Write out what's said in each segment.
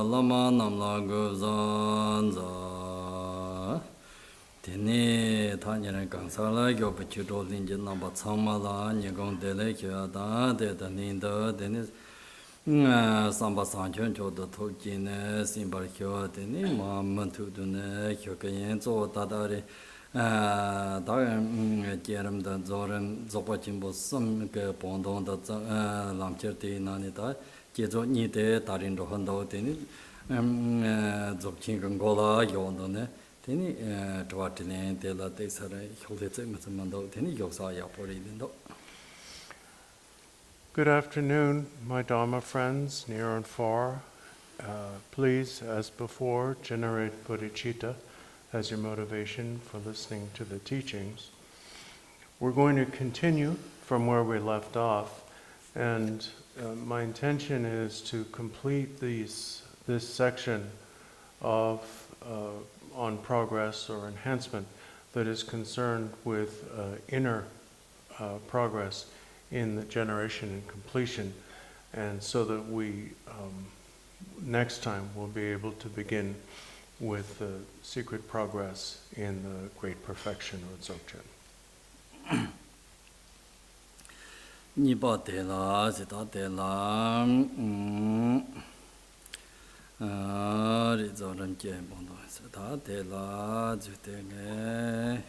Lama namla guzanza Tene Tanyana Kansala Yopachuto Linjin Namba Tsamala Nyagon Dele Kyada Deta Ninda Denis Samba Sanchon Choda Tokine Simbar Kyo Tene Mamantu Dune Kyokayen Zo Tadari Jeram da Zoran Zopachimbo Sam Pondon da Lamcherti Nanita Jezo Nite Tarin Rohando Tene Zopchin Gola Yondone Teni Twatilin de la Desare Holditmando Teni Yosaya Poridindo. Good afternoon, my Dharma friends, near and far, please, as before, generate bodhicitta as your motivation for listening to the teachings. We're going to continue from where we left off, and my intention is to complete this section of on progress or enhancement that is concerned with inner progress in the generation and completion, and so that we next time will be able to begin with the secret progress in the great perfection of Dzogchen. Nipa tela, sita tela, rizoram je bondo, sita tela, jutege,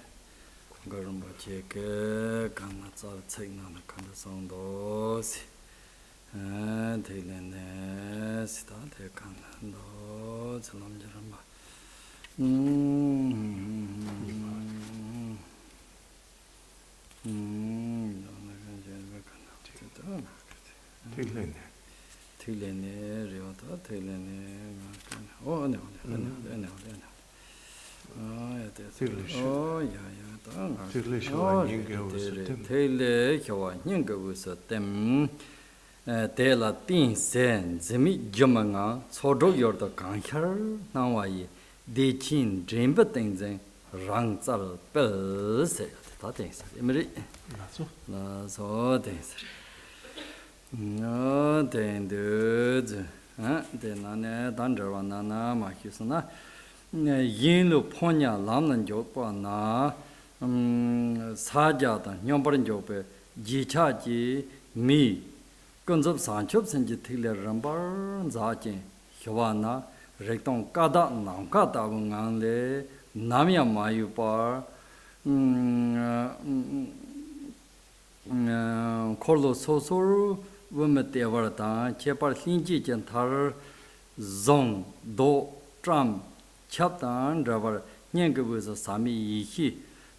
Guru Rinpoche ke, kana tsal tsegna na kanda songdo si, telene, sita te kanda do, tsalam jaramba. No, then dude, then Dandravanana, Mahisana, Yinlu Ponya, Lamnan Jopana, Sajata, Yombaran Jope, Jichaji, me, Gunzup Sanchops and Jitila Rambar, Zaji, Havana, Recton Kada, Namkata Gunganle, Namia Mayupar, Korlo Sosor. Wometevarata, Chepar Hinji Jantar, Zong, Do, Tram, Chaptan, Driver, Yangavis, Sami Yi,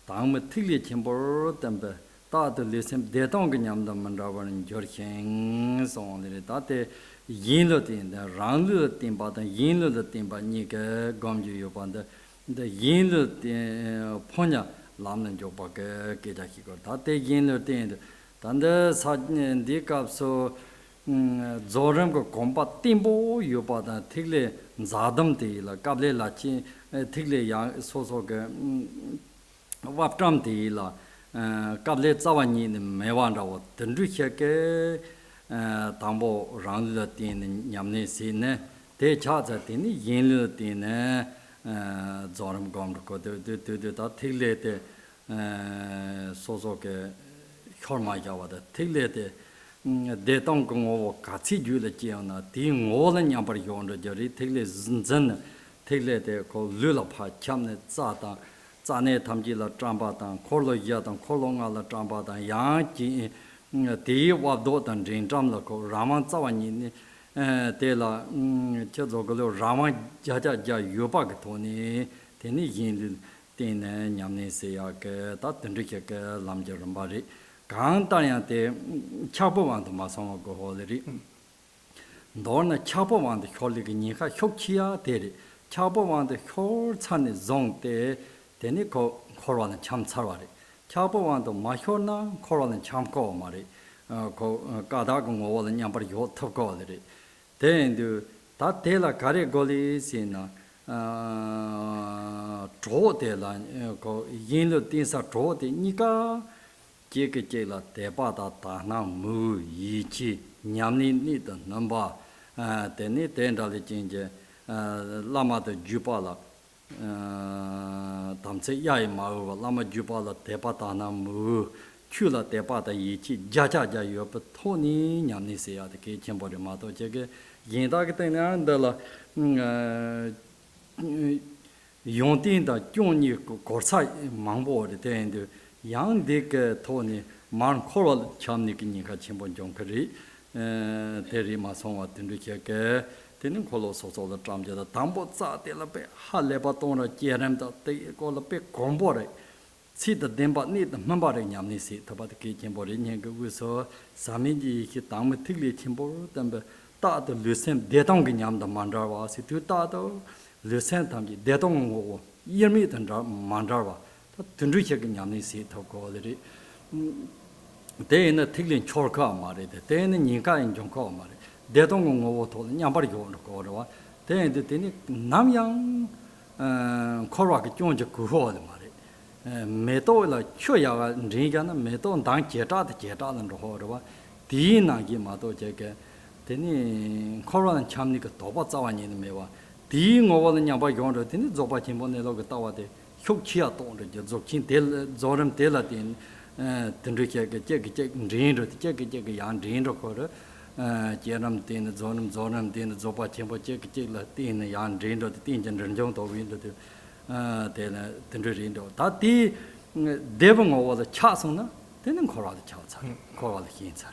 Tang Matili Chimbor, Tempe, Tata listen, Detonganyam, the Mandraver and Jorking, so on the Tate, Yinlutin, the Ranglu Timba, the Yinlu the Timba, Nika, Gomju Yopanda, the Yinlu Ponya, Lam Jopaka, Kedaki, Tate Yinlutin. Tanda Sajin Dikap so Zoram go combat Timbo, Yopada, Tigle, Zadam tea, la Kable Lachi, Tigle Yang, Sosoga, Waptram tea, la Kable Zawani, Mewanda, Tendrike, Tambo, Rangla tin, Yamne Sine, Te Chaza tin, Yinlu tin, Zoram Gomko, the Tigle, Sosoga. Hormajawada, Tilete, De Tongong, Katsi Jula Giona, Ding all and Yamper Yonder, Jerry, Tile Zen, Tilete, called Lulapa, Chamnet, Zata, Zane Tamjila Trambatan, Kolo Yatan, Kolonga la Trambatan, Yang, Di Wabdotan, Jane Jamlako, Raman Zawani, Tela, Chezogolo, Rama Jaja Yubak Tony, Teni Yin, Tine, Yamne Seyak, Tatenrike, Lamjarambari. Kantayante Chapovan to Masongo Holeri. Dorna Chapovan the Holig Nika, Chokgyur Deri, Chapovan the whole San Zong de Tenico Coral and Chamsarari. Chapovan to Mahona, Coral and Chamko Mari, Gadagon all and Yamper Yot to Goleri. Then do that Tela Carigolis in Draw de la Yinlo Tinsa Draw de Nika. Jekela Debata Tana Mu Yichi Nyamni Nid number Teni Tendali Jinja Lama the Jupala Tamse Yai Mau Lama Jupala Debata Mu Chula Debata Yichi Jaja Yop Tony Nyamni Sea the kitchen body mato jege Yindakatana Yontin da Joni Korsai Mambo the Tend. Young Dick Tony, Man Coral Chamnikinika Chimbon Jonkari, Terry Masonga Tindrike, Tinicolo Soso the Tramja, the Tamboza de la Pe, Halebatona, Jerem, they call a big combore. See the Demba need the number in Yamnisi, Tabaki Chimbori, Wuso, Samiji, Hitam, Tigli Chimbo, Tembe, 따도 르센 대동기 냠다 만자와 시투 따도 르센 탐지 대동고 이미 던자 만자와 든주체가 냠니 시토고들이 대에는 틀린 초르카 말이데 대에는 인가인 종코 말이 대동고 도 냠바리 고르와 대에는 대니 남양 코르와기 쫑적 그호데 말이 메도라 쳐야가 링가나 메도 당 제자다 제자는 로호르와 디나기 마도 제게 대니 코로나 참니가 도바 자완이는 메와 디 ngo는 냐바 용로 되니 조바 침보네로 그 따와데 혁치야 동데 조킨 델 조름 델라딘 든르케게 제게 린로 제게 양 린로 거를 제람 된 조름 된 조바 침보 제게 린 양 린로 딘전 런정 도윈도 데나 든르린도 다디 대봉 오워서 차성나 되는 코로나 차차 코로나 힌차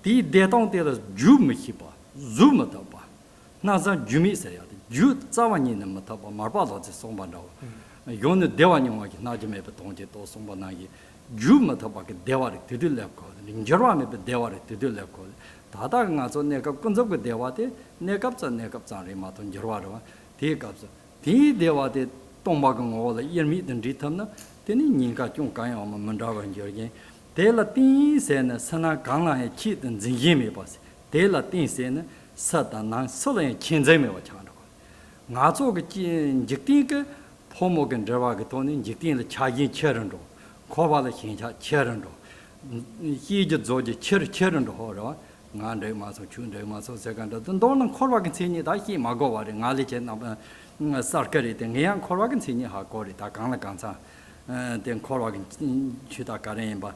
디 대동대로 주미히바 주마다바 나자 주미세야 주 자완이는 못하바 말바도지 송반다고 요는 대완용하기 나지메 동제 또 송반나기 주마다바게 대화를 드들려고 링저와메 대화를 드들려고 다다 가서 내가 근접그 대화데 내갑자리 마돈 저와로 대갑자 디 대화데 동마근 오라 이미든 리탐나 되니 니가 좀 가요 만다고 저기 대라틴세는 선아 강라에 치든 진심이 봤어 대라틴세는 사단난 소련의 kinzeme watchando nga zo ge jin jiktin ge pomo gen rewa ge tonin jiktin le chayin cheron do khoba le hin cha cheron do hi je zo je cheron do ho ro nga de ma so chun de ma so second do don khoba ge sin ni da hi ma go wa de nga le chen na sar ke de nge yang khoba ge sin ni ha ko de da gang la gang sa den khoba ge chi da ka ren ba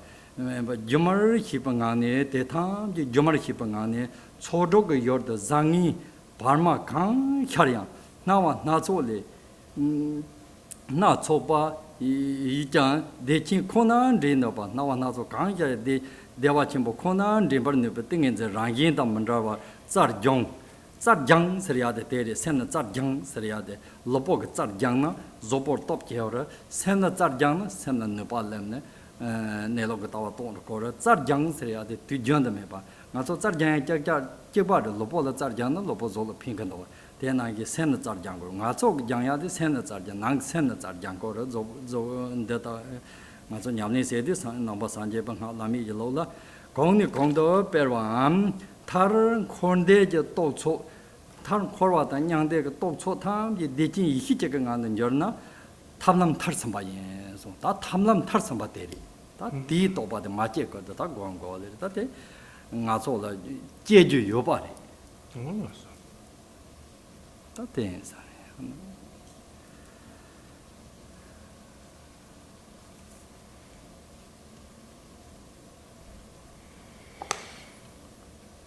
jumar hi pa nga ne de tha je jumar hi pa nga ne 초독의 열도 장이 발마 강 혈량 나와 나조래 나초바 이장 대친 코난 린도바 나와 나조 강자에 대와침보 코난 린버네 버팅인제 랑긴다 만라와 쩌정 서리아데 데레 센나 쩌정 서리아데 로보가 쩌정나 조보 톱게어라 센나 쩌정 센나 네발렘네 네로가 타와 돈 거라 쩌정 서리아데 뒤전데메바 나서 쩌장에 쩌바르 로보라 쩌장나 로보졸 핑근도 대나게 센나 쩌장고 나서 장야데 센나 쩌장 난 센나 쩌장고로 조조데다 나서 냠네세데 넘버 산제방 라미 일로라 공니 공도 베르완 타르 콘데제 또초 타르 코르와다 냥데가 또초 탐지 데진 이히제가 가는 열나 탐남 탈선바예서 다 탐남 탈선바데리 다 디도바데 마제 거다 다 광고를 다데 나서라 제주 요바래 다 된사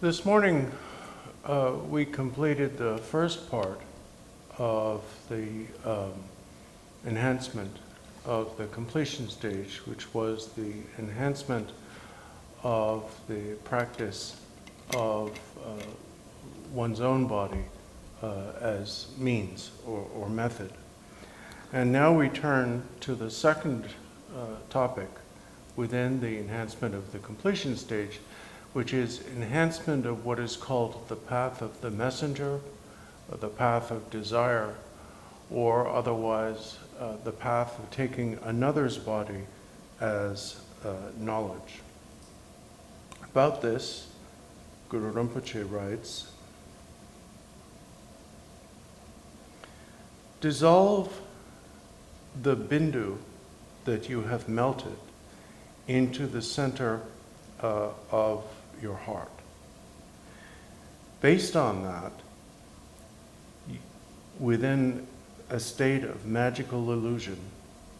This morning, we completed the first part of the enhancement of the completion stage, which was the enhancement of the practice of one's own body as means or method. And now we turn to the second topic within the enhancement of the completion stage, which is enhancement of what is called the path of the messenger, or the path of desire, or otherwise the path of taking another's body as knowledge. About this, Guru Rinpoche writes, dissolve the bindu that you have melted into the center of your heart. Based on that, within a state of magical illusion,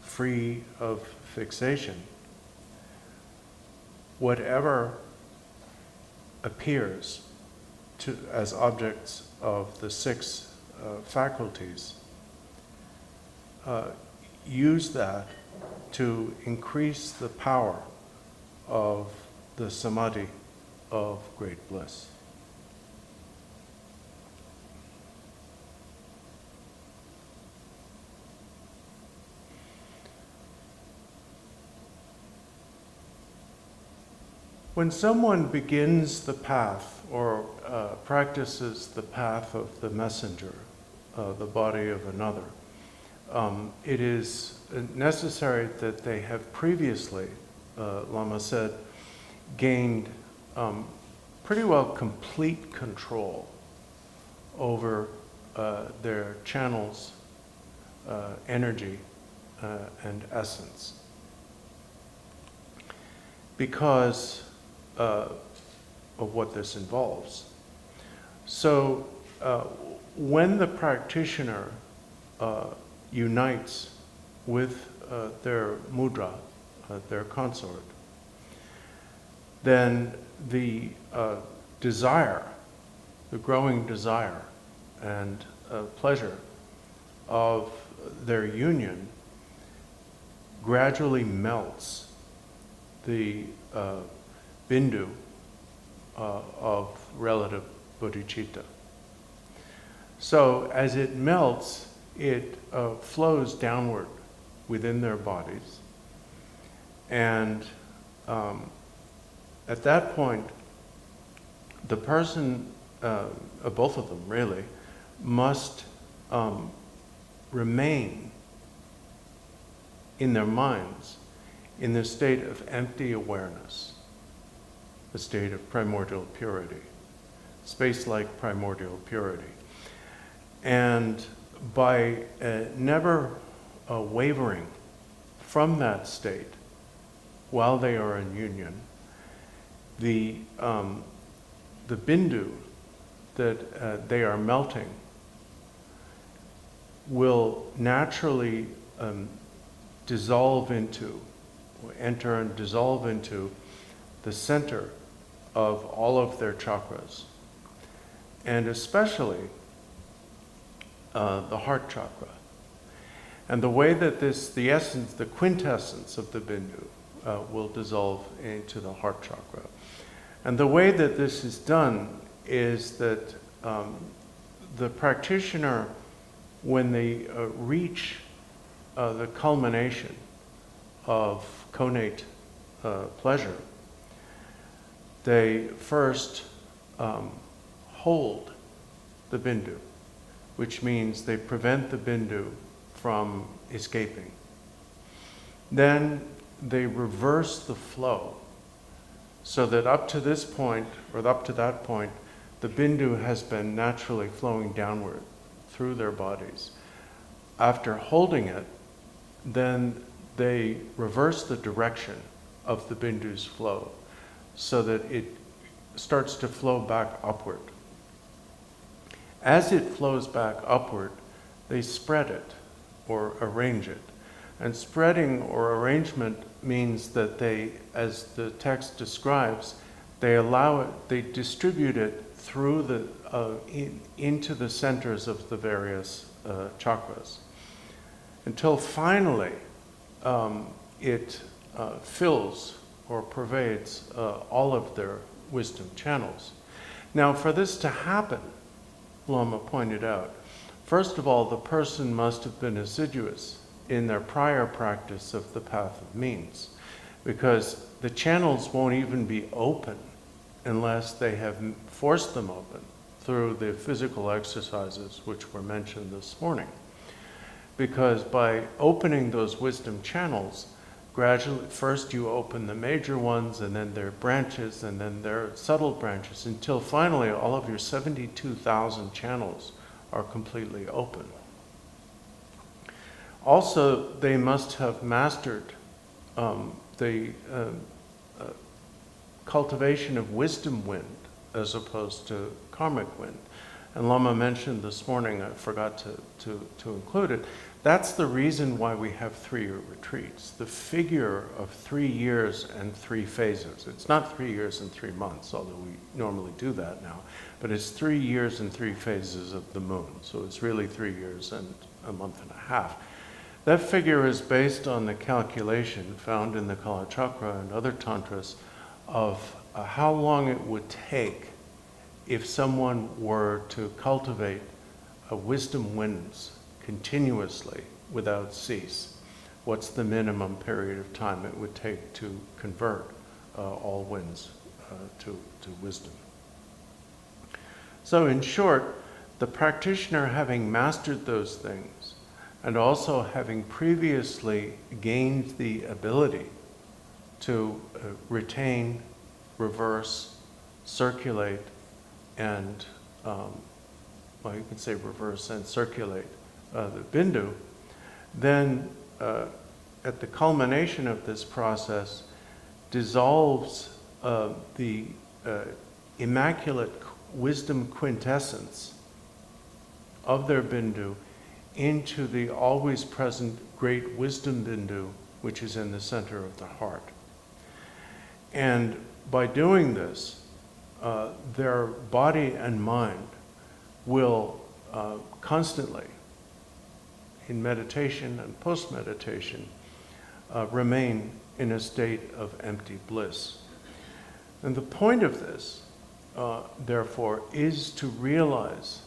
free of fixation, whatever appears as objects of the six faculties, use that to increase the power of the samadhi of great bliss. When someone begins the path or practices the path of the messenger, the body of another, it is necessary that they have previously, Lama said, gained pretty well complete control over their channels, energy, and essence. Because of what this involves. So when the practitioner unites with their mudra, their consort, then the desire, the growing desire and pleasure of their union gradually melts the bindu of relative bodhicitta. So as it melts, it flows downward within their bodies. And at that point, the person, both of them really, must remain in their minds in the state of empty awareness, the state of primordial purity, space-like primordial purity. And by never wavering from that state while they are in union, the bindu that they are melting will naturally dissolve into, or enter and dissolve into the center of all of their chakras, and especially the heart chakra. And the way that the essence, the quintessence of the bindu will dissolve into the heart chakra. And the way that this is done is that the practitioner, when they reach the culmination of connate pleasure, they first hold the bindu, which means they prevent the bindu from escaping. Then they reverse the flow, so that up to this point, or up to that point, the bindu has been naturally flowing downward through their bodies. After holding it, then they reverse the direction of the bindu's flow, so that it starts to flow back upward. As it flows back upward, they spread it or arrange it. And spreading or arrangement means that they, as the text describes, they allow it, they distribute it through the, into the centers of the various chakras, until finally it fills or pervades all of their wisdom channels. Now, for this to happen, Lama pointed out, first of all, the person must have been assiduous in their prior practice of the path of means, because the channels won't even be open unless they have forced them open through the physical exercises which were mentioned this morning. Because by opening those wisdom channels, gradually, first you open the major ones, and then their branches, and then their subtle branches, until finally all of your 72,000 channels are completely open. Also, they must have mastered the cultivation of wisdom wind as opposed to karmic wind. And Lama mentioned this morning, I forgot to include it, that's the reason why we have 3-year retreats. The figure of 3 years and 3 phases. It's not 3 years and 3 months, although we normally do that now, but it's 3 years and 3 phases of the moon. So it's really 3 years and a month and a half. That figure is based on the calculation found in the Kala Chakra and other tantras of how long it would take if someone were to cultivate a wisdom winds continuously without cease. What's the minimum period of time it would take to convert all winds to wisdom. So in short, the practitioner having mastered those things and also having previously gained the ability to retain, reverse, circulate, and, well, you can say reverse and circulate the bindu, then at the culmination of this process dissolves the immaculate wisdom quintessence of their bindu into the always present great wisdom bindu, which is in the center of the heart. And by doing this, their body and mind will constantly, in meditation and post-meditation, remain in a state of empty bliss. And the point of this, therefore, is to realize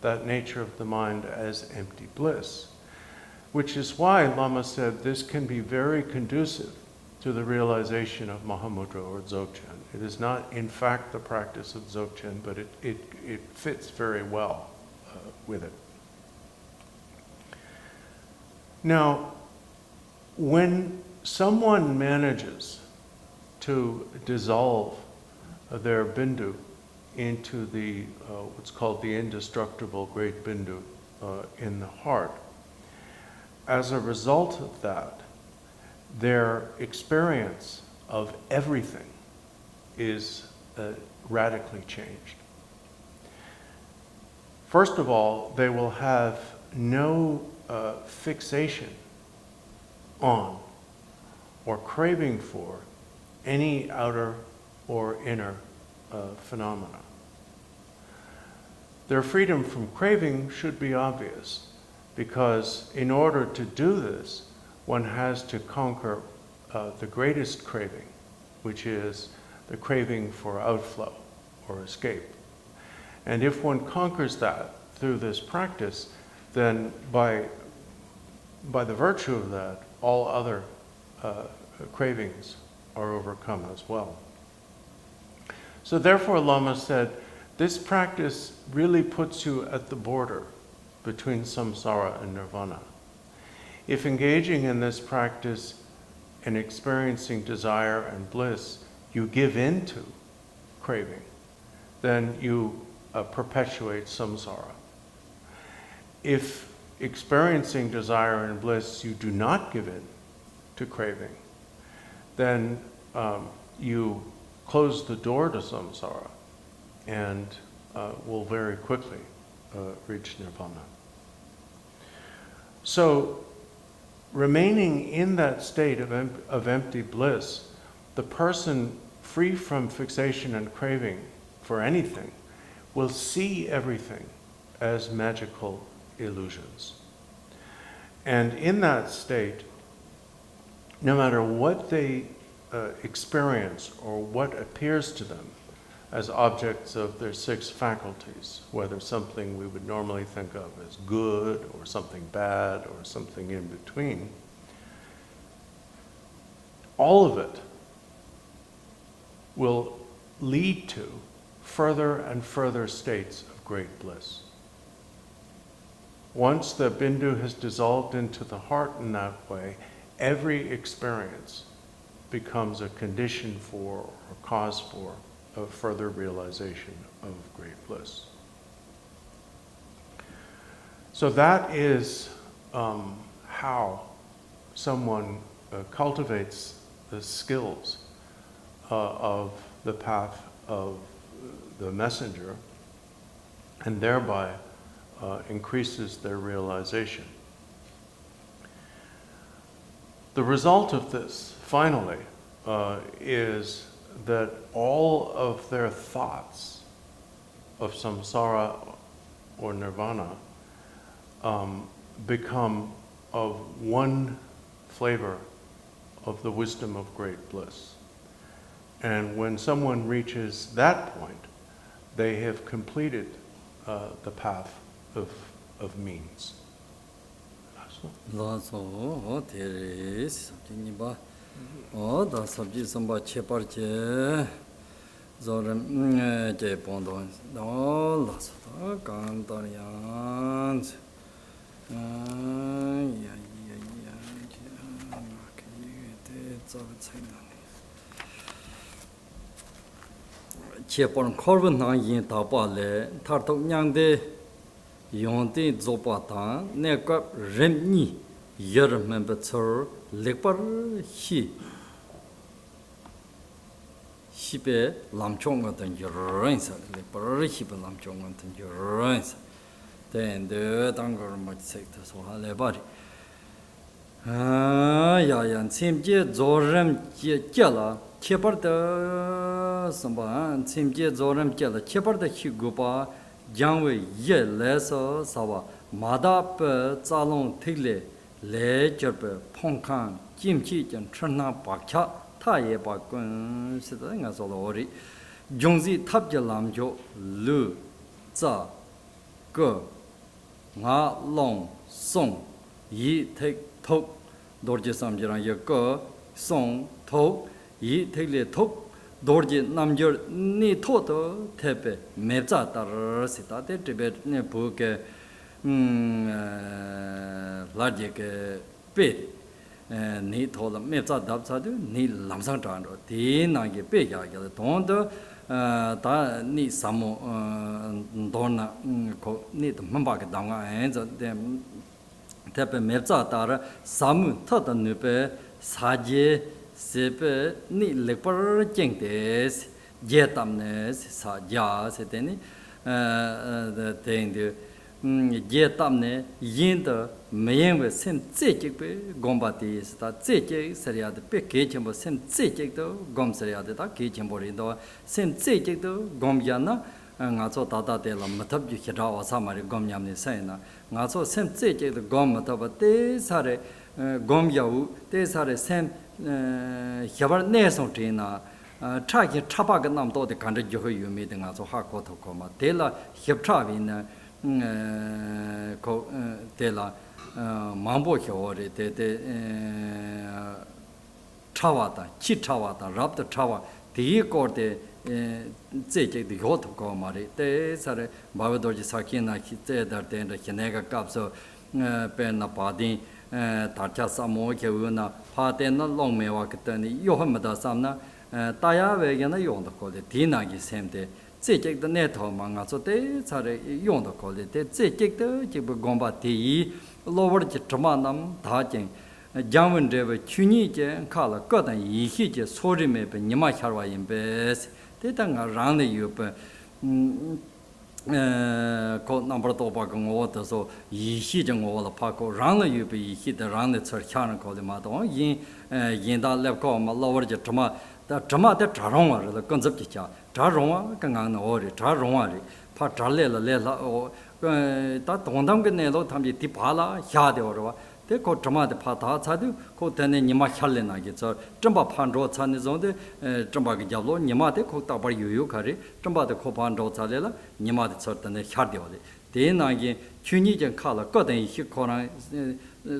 that nature of the mind as empty bliss, which is why Lama said this can be very conducive to the realization of Mahamudra or Dzogchen. It is not, in fact, the practice of Dzogchen, but it fits very well with it. Now, when someone manages to dissolve their bindu into the what's called the indestructible great bindu in the heart, as a result of that, their experience of everything is radically changed. First of all, they will have no fixation on or craving for any outer or inner phenomena. Their freedom from craving should be obvious, because in order to do this, one has to conquer the greatest craving, which is the craving for outflow or escape. And if one conquers that through this practice, then by the virtue of that, all other cravings are overcome as well. So therefore, Lama said, this practice really puts you at the border between samsara and nirvana. If engaging in this practice and experiencing desire and bliss, you give in to craving, then you perpetuate samsara. If experiencing desire and bliss, you do not give in to craving, then you close the door to samsara and will very quickly reach nirvana. So, remaining in that state of empty bliss, the person free from fixation and craving for anything will see everything as magical illusions. And in that state, no matter what they experience or what appears to them as objects of their six faculties, whether something we would normally think of as good or something bad or something in between, all of it will lead to further and further states of great bliss. Once the bindu has dissolved into the heart in that way, every experience becomes a condition for or cause for a further realization of great bliss. So that is how someone cultivates the skills of the path of the messenger, and thereby increases their realization. The result of this, finally, is that all of their thoughts of samsara or nirvana become of one flavor of the wisdom of great bliss. And when someone reaches that point, they have completed the path of means. Lazo teres, Niba, da sabji samba cheparche zoram je pondon da la so kantaryan ya chepon korban na yin ta pa le thar tok nyang de yon de zo pa ta ne ka ren ni yer men ba chor le par hi 시베 람총 같은 여러인사 레퍼리 시베 람총 같은 여러인사 된데 당거를 못 색도 소할레바리 야야 침제 조름 제라 체버더 선반 침제 조름 제라 체버더 히고바 장외 예레서 사와 마다페 자롱 틱레 레저베 퐁칸 김치전 천나 박차 타예 바꾼 시도가 솔로리 종지 탑절람조 르자 거나롱 송 이택톡 도르제 삼지랑 여거 송톡 이택레톡 도르제 남절 니토도 테베 맵자 따르시다 데베네 부게 라제게 베 ni thola me tsa dab sa du ni lamsang tran ro ti na ge pe ya ge don de da ni samo dona ko ni de mba ge dang ga en zo de te pe me tsa ta ra sam tha da ne pe sa je se pe ni le par jeng de je tam ne sa ja se de ni de ding de je tam ne yin de 매행의 셈 째직베 곰바티 스타 째직 서리아데 베게 쳔보 셈 째직도 곰서리아데 다 게쳔보리도 셈 째직도 곰야나 ngaso dada de la matab ji khira wa sa mari gom nyam ne sai na ngaso sem tse je de gom matab te sare gom ya u te sare sem khabar ne so te na cha ki cha ba ga nam do de kan de jo yu me de ngaso ha ko to ko ma de la khep cha bi na ko de la 망보 겨울에 때때 차와다 치차와다 랍도 차와 디고데 제제도 요토고 말이 때사레 마베도지 사키나 키테다 때다 키네가 값서 베나 바디 다차 사모 겨우나 파데나 롱메와 그때니 요함마다 삼나 따야베게나 용도고데 디나기 셈데 제제도 네토 망아서 때사레 용도고데 제제도 지부 곰바티 lower the Tramanam Tajing, Jamgon Kongtrul Lodro Thaye, Godan Yihi Sorry me Nima Harwa in Bess, they don't around you called number of water so Yihi all the Paco, round you be hit around the Churchan called the Madon, Yin that left come lower the Trama, the Trama the Taronga, the concept Taronga, Kangan Ori, Taronga, Patralela Lela or 다 동담게 내도 담지 디발라 해야 되어와 데 고트마데 파타 차도 고테네 니마 할레나게 저 점바 판로 차네 zon데 점바게 잡로 니마데 고따바 유유 가리 점바데 코판로 차레라 니마데 저터네 샤디오데 데나게 춘이전 칼라 거든 히코나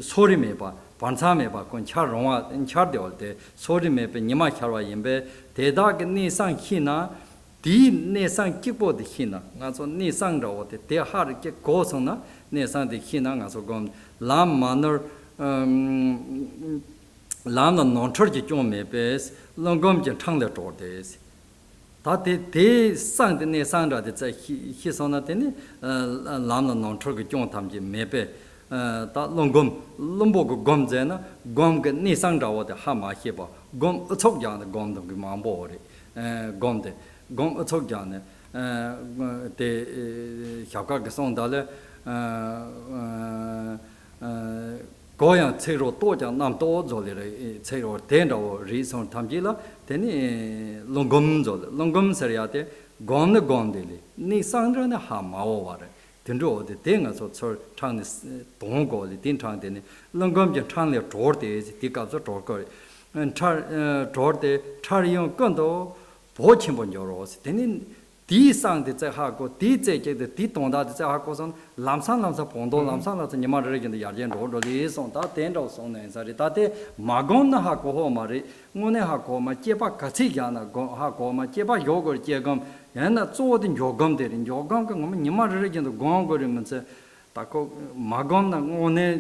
소리메 봐 반사메 봐 건차롱아 차디올데 소리메 니마 샤와 임베 대다게 니상 히나 디 내상 기보드 히나 가서 내상로데 대하르게 고성나 내상데 히나 가서 곰 람마너 람나 논처지 좀 메베스 롱곰제 창대 조데스 다데 대상데 내상라데 자 히소나데니 람나 논처게 좀 탐지 메베 다 롱곰 롱보고 곰제나 곰게 내상라오데 하마 히바 곰 촉장데 곰도 그 마보리 곰데 곰 Chokgyal 때 샤가게 송달에 고양 체로 도장 남도 졸리래 체로 된다고 리선 탐지라 되니 롱곰졸 롱곰서야데 곰네 곰데리 니 상전에 하마오 와래 된도데 땡아서 저 창네 동고리 딘창데니 롱곰제 창네 조르데 디가서 조거 차 조르데 차리용 건도 보침본 요로스 되는 Di sang de zhe ha go, di zhe jie de, di dong da de zhe ha go song, lam san pong do, lam san ni ma re gen de yar jian ro ro li song, da den zhao song ne sa ri, da de ma gong na ha go ho ma ri, ngu ne ha go ma jie ba ka ci ya na go ha go ma jie ba yo go jie gong, yan na zuo de yo gong de rin, yo gong ge ngom ni ma re gen de gong go ri men zhe, da go ma gong na ngu ne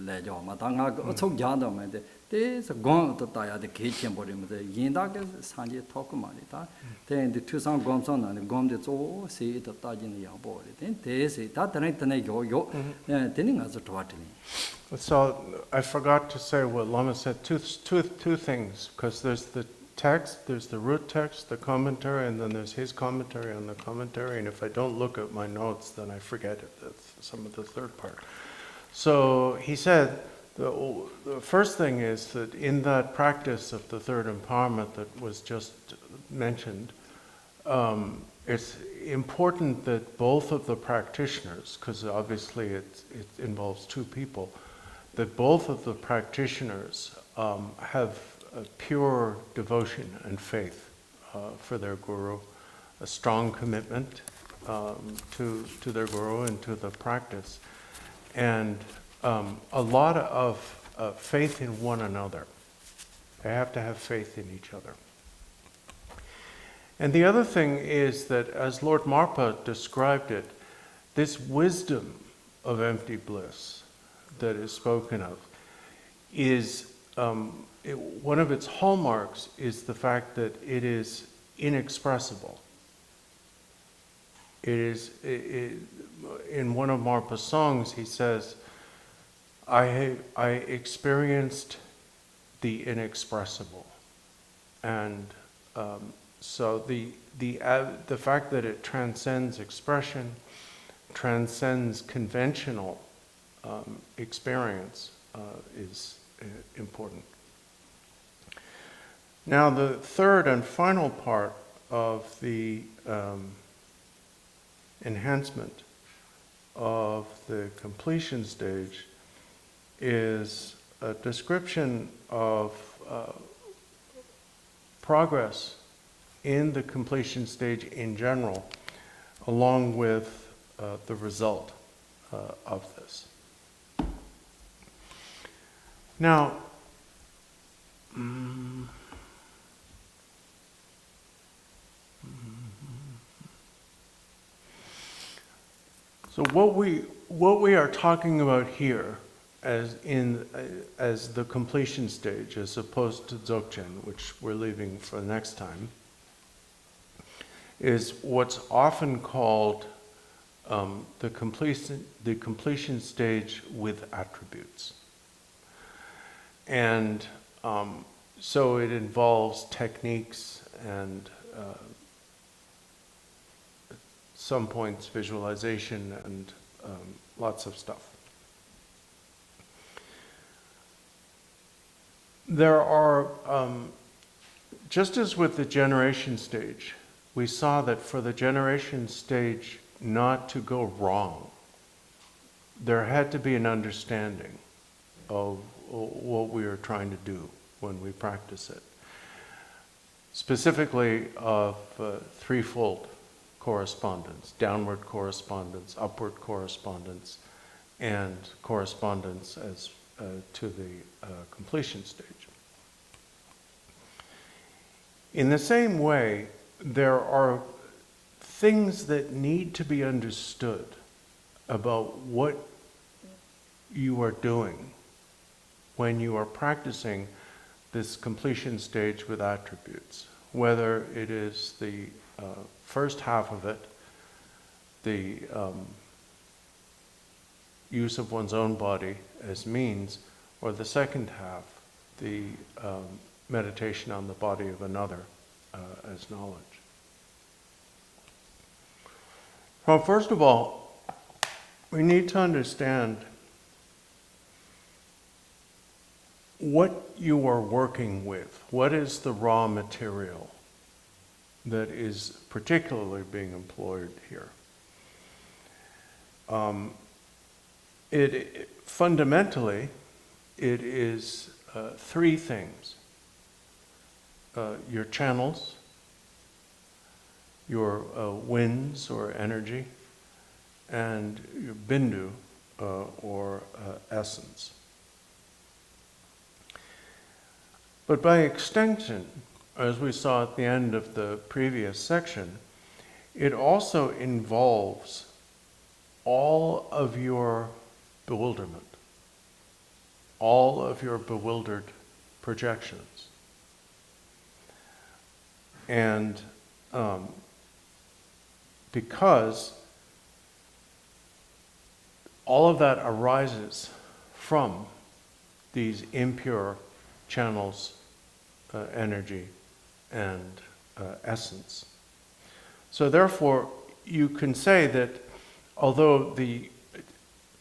le jiao ma, da nga ge chok ya de ma de, de sa gong to da ya de ke qian bo ri men zhe, yin da ge san ji tok ma ri da. Then the two song gom son and gom the zo see the tajin ya bo. Then they say that yo then as a totally. So I forgot to say what Lama said. Two things, because there's the text, there's the root text, the commentary, and then there's his commentary on the commentary. And if I don't look at my notes, then I forget it. That's some of the third part. So he said the first thing is that in that practice of the third empowerment that was just mentioned, it's important that both of the practitioners, because obviously it involves two people, that both of the practitioners have a pure devotion and faith for their guru, a strong commitment to their guru and to the practice, and a lot of faith in one another. They have to have faith in each other. And the other thing is that, as Lord Marpa described it, this wisdom of empty bliss that is spoken of is, one of its hallmarks is the fact that it is inexpressible. In one of Marpa's songs, he says, I experienced the inexpressible. And so the fact that it transcends expression, transcends conventional experience is important. Now the third and final part of the enhancement of the completion stage is a description of progress in the completion stage in general, along with the result of this. Now, so what we are talking about here as the completion stage, as opposed to Dzogchen, which we're leaving for the next time, is what's often called the completion stage with attributes. And so it involves techniques and some points visualization and lots of stuff. There are, just as with the generation stage, we saw that for the generation stage not to go wrong, there had to be an understanding of what we are trying to do when we practice it. Specifically of threefold correspondence: downward correspondence, upward correspondence, and correspondence as to the completion stage. In the same way, there are things that need to be understood about what you are doing when you are practicing this completion stage with attributes, whether it is the first half of it, the use of one's own body as means, or the second half, the meditation on the body of another as knowledge. Well, first of all, we need to understand what you are working with. What is the raw material that is particularly being employed here? Fundamentally, it is three things. Your channels, your winds or energy, and your bindu or essence. But by extension, as we saw at the end of the previous section, it also involves all of your bewilderment, all of your bewildered projections. And because all of that arises from these impure channels, energy, and essence. So therefore, you can say that although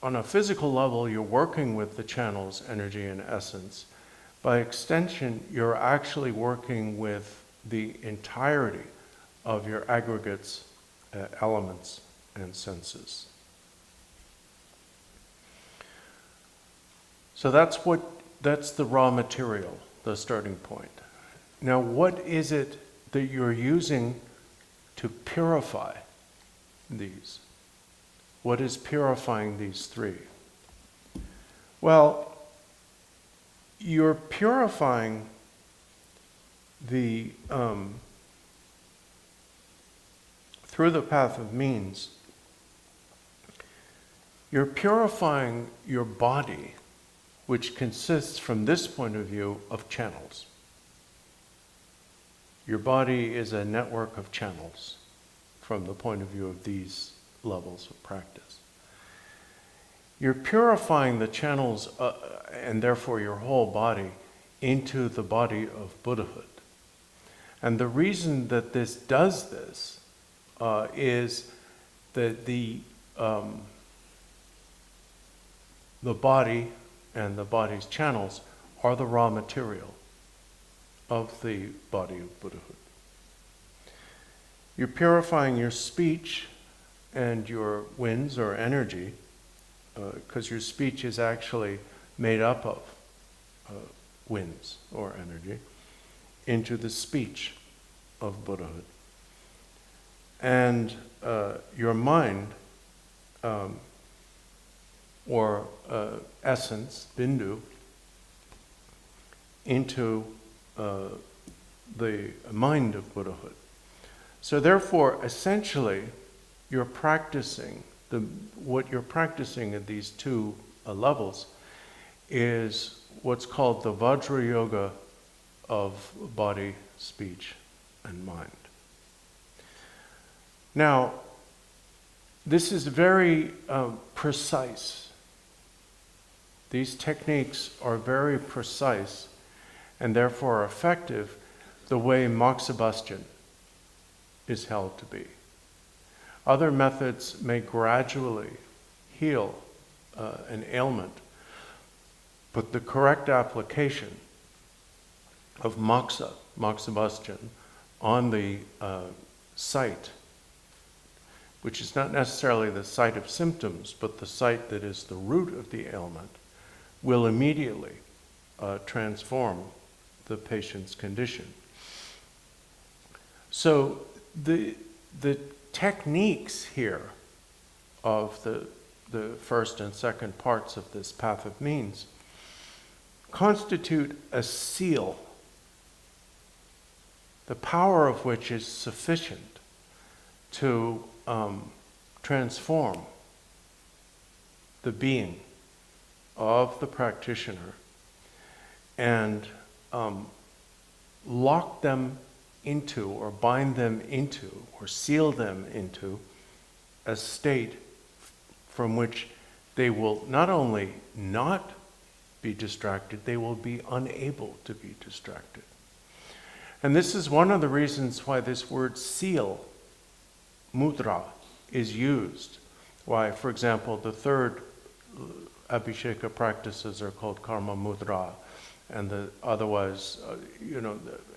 on a physical level you're working with the channels, energy, and essence, by extension you're actually working with the entirety of your aggregates, elements, and senses. So that's the raw material, the starting point. Now, what is it that you're using to purify these? What is purifying these three? Well, you're purifying through the path of means, you're purifying your body, which consists, from this point of view, of channels. Your body is a network of channels from the point of view of these levels of practice. You're purifying the channels, and therefore your whole body, into the body of Buddhahood. And the reason that this does this is that the body and the body's channels are the raw material of the body of Buddhahood. You're purifying your speech and your winds or energy, because your speech is actually made up of winds or energy, into the speech of Buddhahood. And your mind, or essence, bindu, into the mind of Buddhahood. So therefore, essentially, you're practicing, what you're practicing at these two levels is what's called the Vajra Yoga of body, speech, and mind. Now, this is very precise. These techniques are very precise and therefore effective the way moksha is held to be. Other methods may gradually heal an ailment, but the correct application of moksha on the site, which is not necessarily the site of symptoms, but the site that is the root of the ailment, will immediately transform the patient's condition. So the techniques here of the first and second parts of this path of means constitute a seal, the power of which is sufficient to transform the being of the practitioner and lock them into, or bind them into, or seal them into a state from which they will not only not be distracted, they will be unable to be distracted. And this is one of the reasons why this word seal, mudra, is used. Why, for example, the third abhisheka practices are called karma mudra, and the otherwise,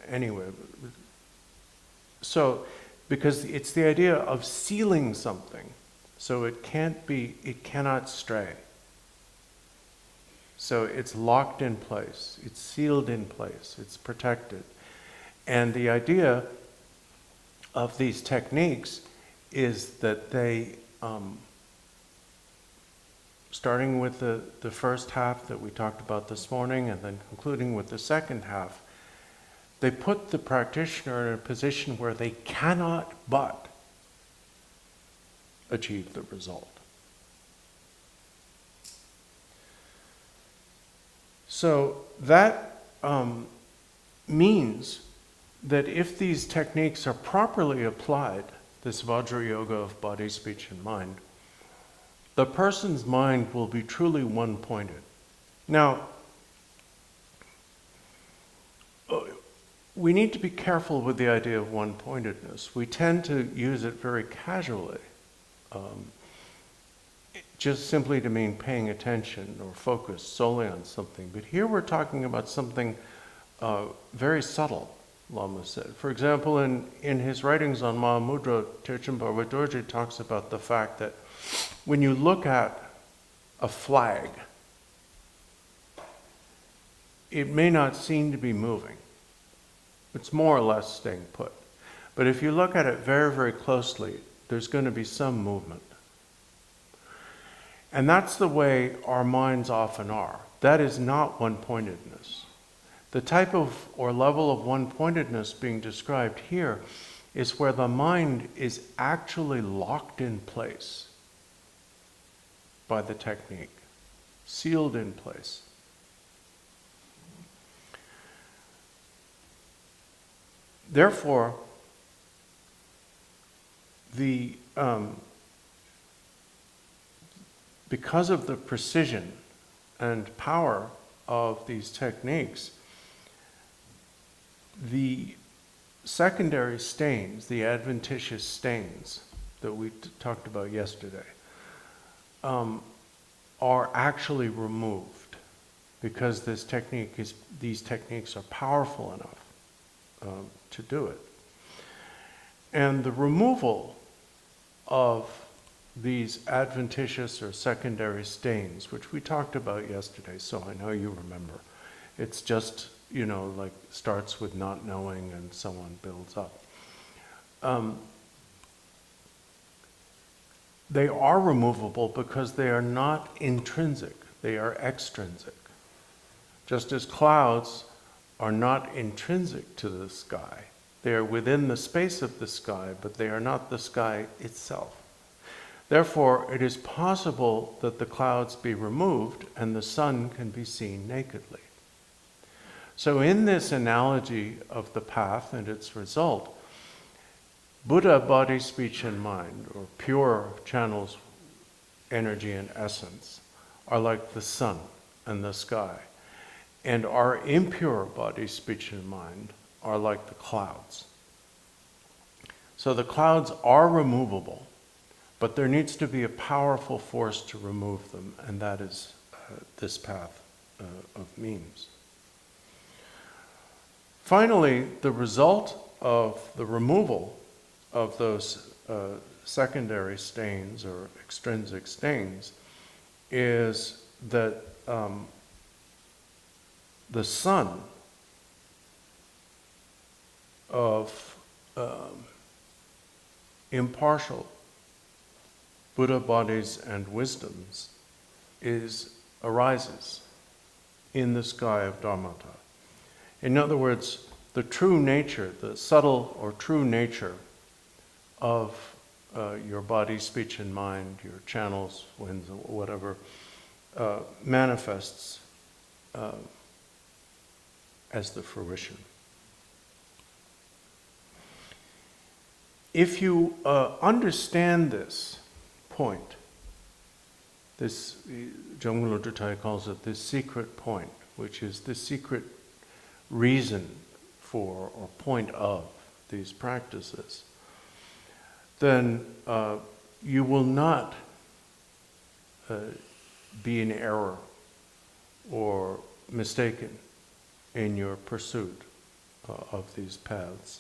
anyway. So, because it's the idea of sealing something, so it cannot stray. So it's locked in place, it's sealed in place, it's protected. And the idea of these techniques is that they, starting with the first half that we talked about this morning and then concluding with the second half, they put the practitioner in a position where they cannot but achieve the result. So that means that if these techniques are properly applied, this Vajra Yoga of body, speech, and mind, the person's mind will be truly one-pointed. Now, we need to be careful with the idea of one-pointedness. We tend to use it very casually, just simply to mean paying attention or focus solely on something. But here we're talking about something very subtle, Lama said. For example, in his writings on Mahamudra, Terchambar Dorje talks about the fact that when you look at a flag, it may not seem to be moving. It's more or less staying put. But if you look at it very, very closely, there's going to be some movement. And that's the way our minds often are. That is not one-pointedness. The type of or level of one-pointedness being described here is where the mind is actually locked in place by the technique, sealed in place. Therefore, because of the precision and power of these techniques, the secondary stains, the adventitious stains that we talked about yesterday, are actually removed because these techniques are powerful enough to do it. And the removal of these adventitious or secondary stains, which we talked about yesterday, so I know you remember. It's just, like starts with not knowing and so on, builds up. They are removable because they are not intrinsic, they are extrinsic. Just as clouds are not intrinsic to the sky. They are within the space of the sky, but they are not the sky itself. Therefore, it is possible that the clouds be removed and the sun can be seen nakedly. So in this analogy of the path and its result, Buddha, body, speech, and mind, or pure channels, energy, and essence, are like the sun and the sky. And our impure body, speech, and mind are like the clouds. So the clouds are removable, but there needs to be a powerful force to remove them, and that is this path of means. Finally, the result of the removal of those secondary stains or extrinsic stains is that the sun of impartial Buddha bodies and wisdoms arises in the sky of Dharmata. In other words, the true nature, the subtle or true nature of your body, speech, and mind, your channels, winds, whatever, manifests as the fruition. If you understand this point, this, Jamgon Lodro Thaye calls it this secret point, which is the secret reason for or point of these practices, then you will not be in error or mistaken in your pursuit of these paths.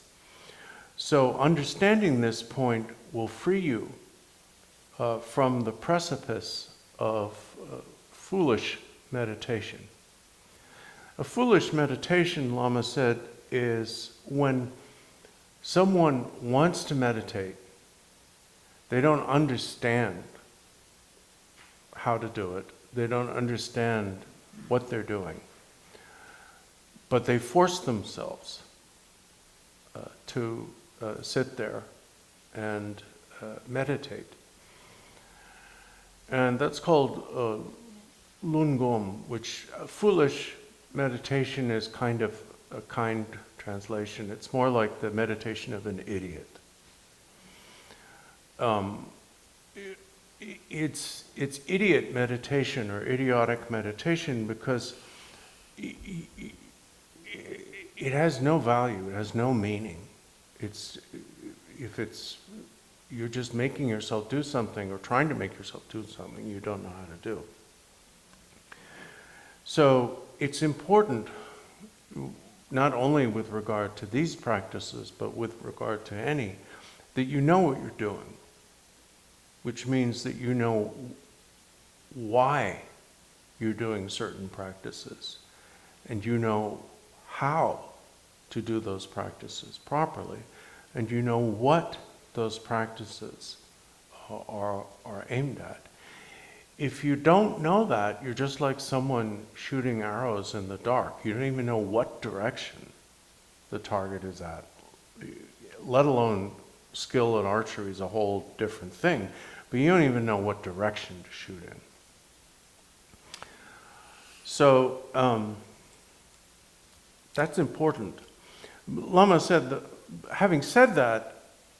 So understanding this point will free you from the precipice of foolish meditation. A foolish meditation, Lama said, is when someone wants to meditate, they don't understand how to do it, they don't understand what they're doing, but they force themselves to sit there and meditate. And that's called lungom, which foolish meditation is kind of a kind translation. It's more like the meditation of an idiot. It's idiot meditation or idiotic meditation because it has no value, it has no meaning. You're just making yourself do something or trying to make yourself do something you don't know how to do. So it's important, not only with regard to these practices, but with regard to any, that you know what you're doing, which means that you know why you're doing certain practices, and you know how to do those practices properly, and you know what those practices are aimed at. If you don't know that, you're just like someone shooting arrows in the dark. You don't even know what direction the target is at, let alone skill in archery is a whole different thing, but you don't even know what direction to shoot in. So that's important. Lama said that, having said that,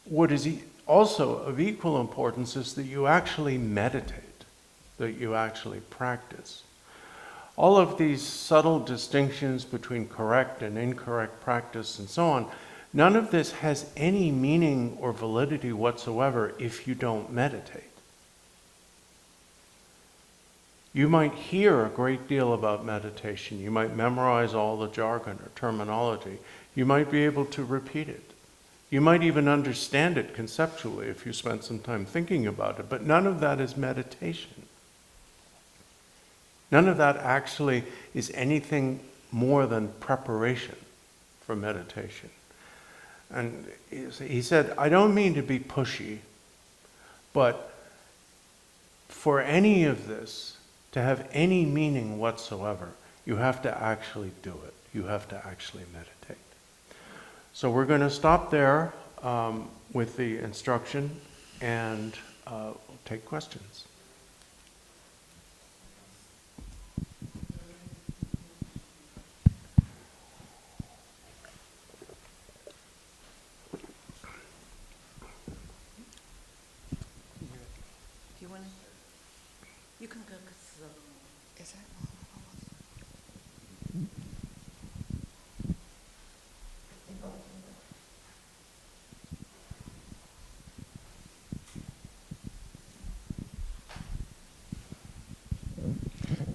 what is also of equal importance is that you actually meditate, that you actually practice. All of these subtle distinctions between correct and incorrect practice and so on, none of this has any meaning or validity whatsoever if you don't meditate. You might hear a great deal about meditation. You might memorize all the jargon or terminology. You might be able to repeat it. You might even understand it conceptually if you spent some time thinking about it, but none of that is meditation. None of that actually is anything more than preparation for meditation. And he said, I don't mean to be pushy, but for any of this to have any meaning whatsoever, you have to actually do it. You have to actually meditate. So we're going to stop there with the instruction and we'll take questions. Do you want to? You can go. Is that?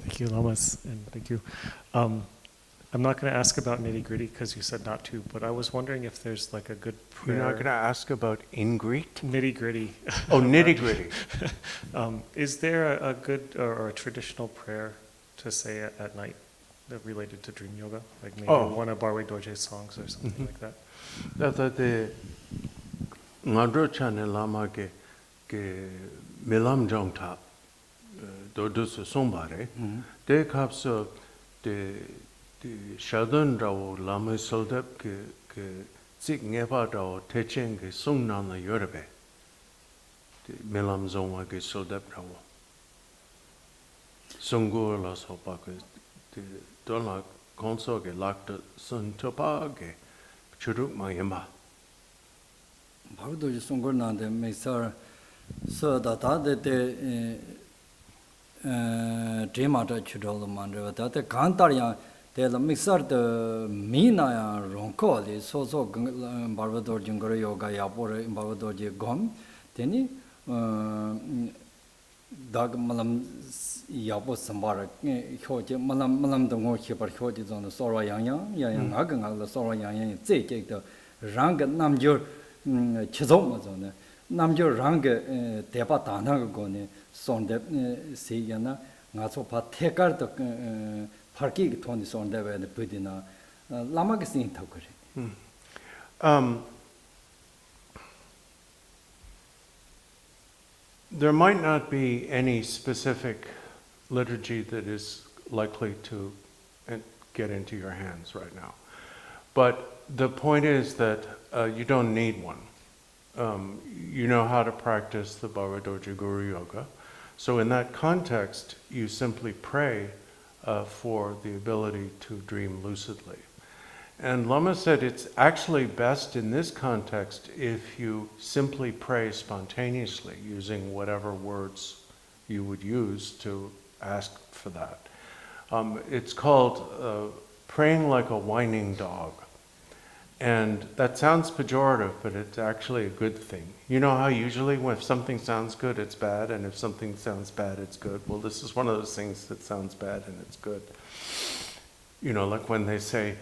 Thank you, Lamas, and thank you. I'm not going to ask about nitty-gritty because you said not to, but I was wondering if there's like a good prayer. You're not going to ask about ingrit? Nitty-gritty. Oh, nitty-gritty. Is there a good or a traditional prayer to say at night that related to dream yoga? Like maybe one of Barwe Dorje's songs or something like that? That's the Ngadro Chane Lama ke Milam Jongta Dodus Sombare. They kapso the Shadun Rao Lama Soldep ke Zik Neva Rao Techeng ke Sung Nana Yoruba. The Milam Zonga ke Soldep Rao. Sungur La Sopa ke Dona Konso ke Lakta Sun Topa ke Churuk Mayamba. Bhagavad Songor Nande Mesar So the Tremata Chudol Mandra, that the Kantaria, the Mixer the Mina Ronco, the so Barbador Jungor Yoga Yapore in Barbador Gom, Teni Dag Malam Yapo Sambara, Malam the more keeper Hoti on the Sora Yang, Yang Hagan, the Sora Yang, take the Rang Namjur Chizomazone. Namjo rang tepa tana gone sonde seyana ngaso pa tekar to parki toni sonde we the pudina lama ke sin thakure. there might not be any specific liturgy that is likely to get into your hands right now. But the point is that you don't need one. You know how to practice the Bhava Dorje Guru Yoga. So in that context, you simply pray for the ability to dream lucidly. And Lama said it's actually best in this context if you simply pray spontaneously, using whatever words you would use to ask for that. It's called praying like a whining dog. And that sounds pejorative, but it's actually a good thing. You know how usually if something sounds good, it's bad, and if something sounds bad, it's good? Well, this is one of those things that sounds bad and it's good. You know, like when they say,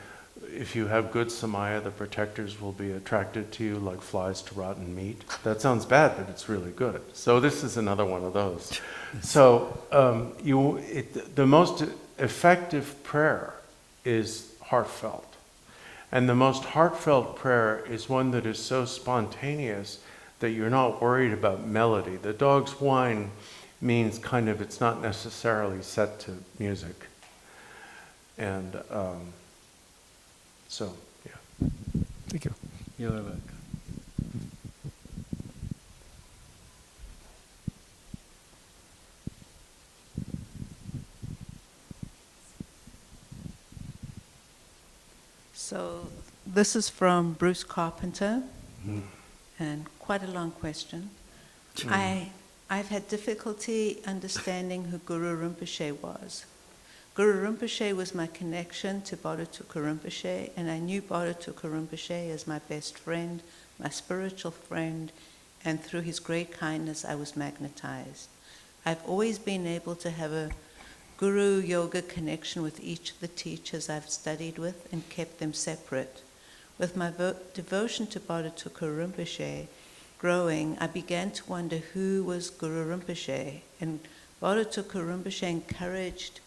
if you have good samaya, the protectors will be attracted to you like flies to rotten meat. That sounds bad, but it's really good. So this is another one of those. So the most effective prayer is heartfelt. And the most heartfelt prayer is one that is so spontaneous that you're not worried about melody. The dog's whine means kind of it's not necessarily set to music. And so, yeah. Thank you. You're welcome. So this is from Bruce Carpenter, and quite a long question. I've had difficulty understanding who Guru Rinpoche was. Guru Rinpoche was my connection to Bharataka Rinpoche, and I knew Bharataka Rinpoche as my best friend, my spiritual friend, and through his great kindness I was magnetized. I've always been able to have a Guru Yoga connection with each of the teachers I've studied with and kept them separate. With my devotion to Bharataka Rinpoche growing, I began to wonder who was Guru Rinpoche, and Bharataka Rinpoche encouraged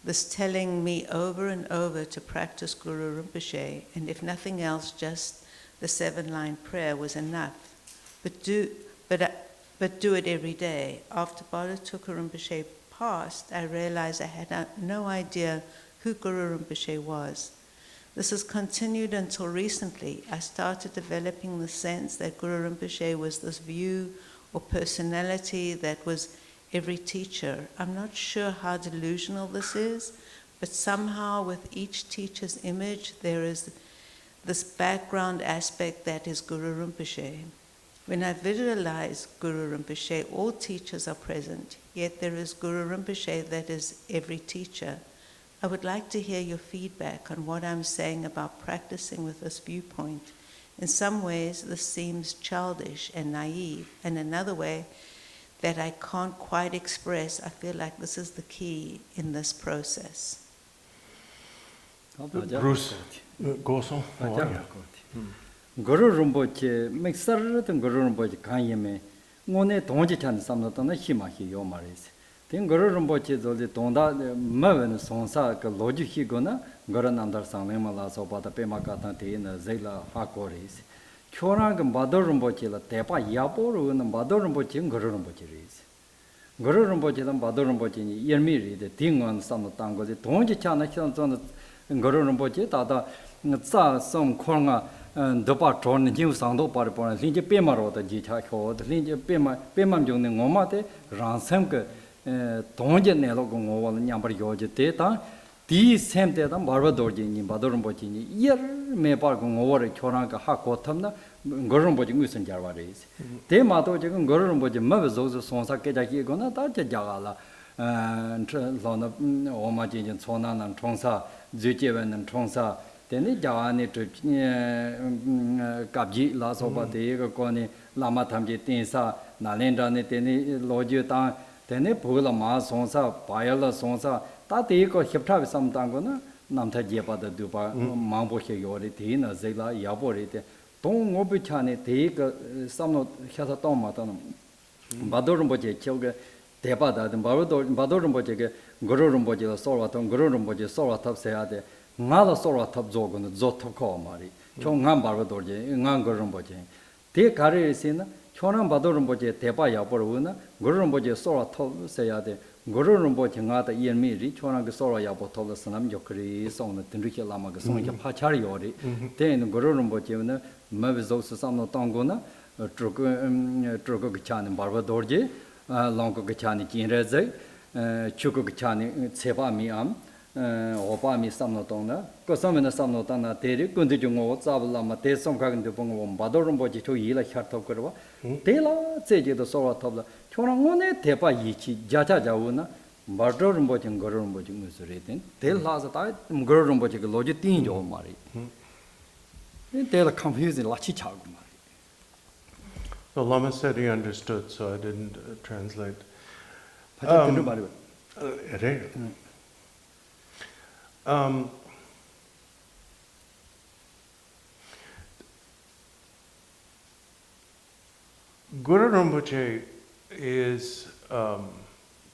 this, telling me over and over to practice Guru Rinpoche, and if nothing else, just the 7-line prayer was enough. But do it every day. After Bharataka Rinpoche passed, I realized I had no idea who Guru Rinpoche was. This has continued until recently. I started developing the sense that Guru Rinpoche was this view or personality that was every teacher. I'm not sure how delusional this is, but somehow with each teacher's image, there is this background aspect that is Guru Rinpoche. When I visualize Guru Rinpoche, all teachers are present, yet there is Guru Rinpoche that is every teacher. I would like to hear your feedback on what I'm saying about practicing with this viewpoint. In some ways, this seems childish and naive, and another way that I can't quite express, I feel like this is the key in this process. Bruce, Goso, how are you? Guru Rinpoche, make certain Guru Rinpoche Kanyame, Mone Donji Chan Samnatana Himahi Yomaris. Then Guru Rinpoche, the Donda, Maven Sonsa, Logi Higona, Goranandar Sanema Lasopa, the Pemakata, Zela Hakoris. Chorang and Bador Rinpoche, Tepa Yapor, and Bador Rinpoche, Guru Rinpoche is. Guru Rinpoche and Bador Rinpoche, Yermiri, the thing on Samatango, the Donji Chan, Guru Rinpoche, Tata, some Koranga. Dopa Tron, New Sando Parapon, Linja Pemaro, the Jita Ho, the Linja Pemam Jung Ngomate, Ransamke, Tonja Nelogo, Nyambar Yoja Teta, these same data, Barbadorjin, Badorum Botini, Yer me parking over Choranka Hakotamna, Gorum Botingus and Javaris. Te Mato Jagan Gorum Botin Mavazos, Sonsa Kedaki Gona, Taja Jagala, and Lona Omajin, Sonan and Tronsa, Zuchevan and Tronsa. Then Jawani to Kabji, Lasoba, the Egoni, Lama Tamji Tinsa, Nalenda Neteni, Lojutan, Tene Pula Ma Sonsa, Paella Sonsa, Tatiko Hipta some Tangona, Namta Jepa the Dupa, Mambo Yori, Tina, Zela, Yaborite, Don Obichani, take some not Hasatomatan, Badorumboje, Choga, Tepada, and Badorumboje, Gurumboje, Soraton, Gurumboje, Soratop Seade. Ngala sora tab zogon zotoko mari chong ngam barba dorje ngang gorum boje te kare sin Chonam Bado Rinpoche Tepa Yaporuna, Guru Rinpoche Sora Top Sayade, Guru Rinpoche Ngata Ian Miri, Chonang Sora Yapo Tola Sanam Yokri, Song the Tindriki Lama, Song Pachari Yori, then Guru Rinpoche, Mavizo Samno Tangona, Trukochan, Barba Dorje, Longochani Kinreze, Chukochan Tsepa Miam. Opa mi samnotona, Kosamina samnotana, Terry, Kundijungo, Zavalama, Te Somkagan de Bongo, Badorumboji to Yila Hartokova, Tela, Seji the Sora Tobla, Chorangone, Tepa Yichi, Jaja Jauna, Badorumboji and Gorumboji Musuratin, Tel Lazat, Gorumboji Logitin, your Mari. They're confusing Lachichag. The Lama said he understood, so I didn't translate. Guru Rinpoche is,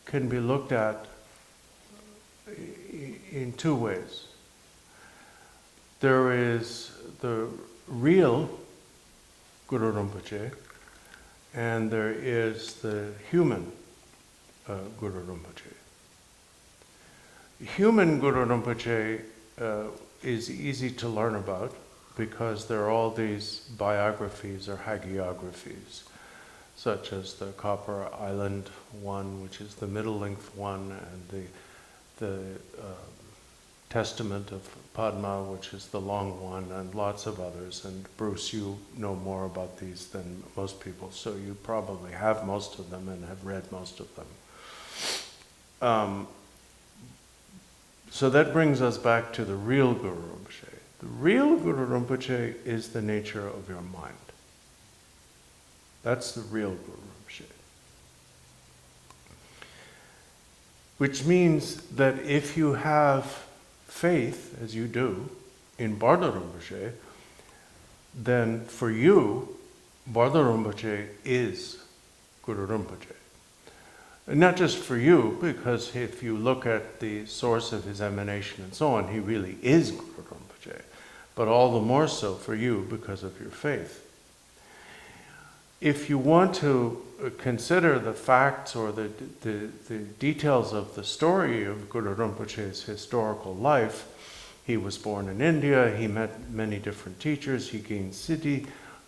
can be looked at in two ways. There is the real Guru Rinpoche, and there is the human Guru Rinpoche. Human Guru Rinpoche is easy to learn about because there are all these biographies or hagiographies, such as the Copper Island one, which is the middle-length one, and the Testament of Padma, which is the long one, and lots of others. And Bruce, you know more about these than most people, so you probably have most of them and have read most of them. So that brings us back to the real Guru Rinpoche. The real Guru Rinpoche is the nature of your mind. That's the real Guru Rinpoche. Which means that if you have faith, as you do, in Bardo Rinpoche, then for you, Bardo Rinpoche is Guru Rinpoche. And not just for you, because if you look at the source of his emanation and so on, he really is Guru Rinpoche, but all the more so for you because of your faith. If you want to consider the facts or the details of the story of Guru Rinpoche's historical life, he was born in India, he met many different teachers, he gained siddhi,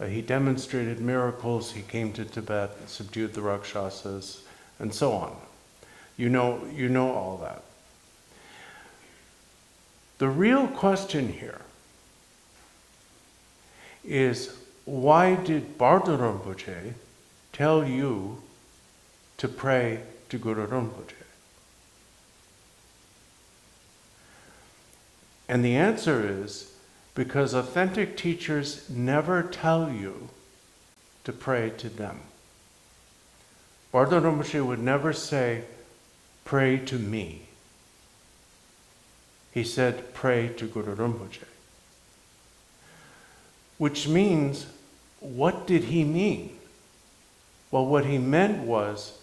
he demonstrated miracles, he came to Tibet, subdued the Rakshasas, and so on. You know all that. The real question here is, why did Bardo Rinpoche tell you to pray to Guru Rinpoche? And the answer is, because authentic teachers never tell you to pray to them. Bardo Rinpoche would never say, pray to me. He said, pray to Guru Rinpoche. Which means, what did he mean? Well, what he meant was,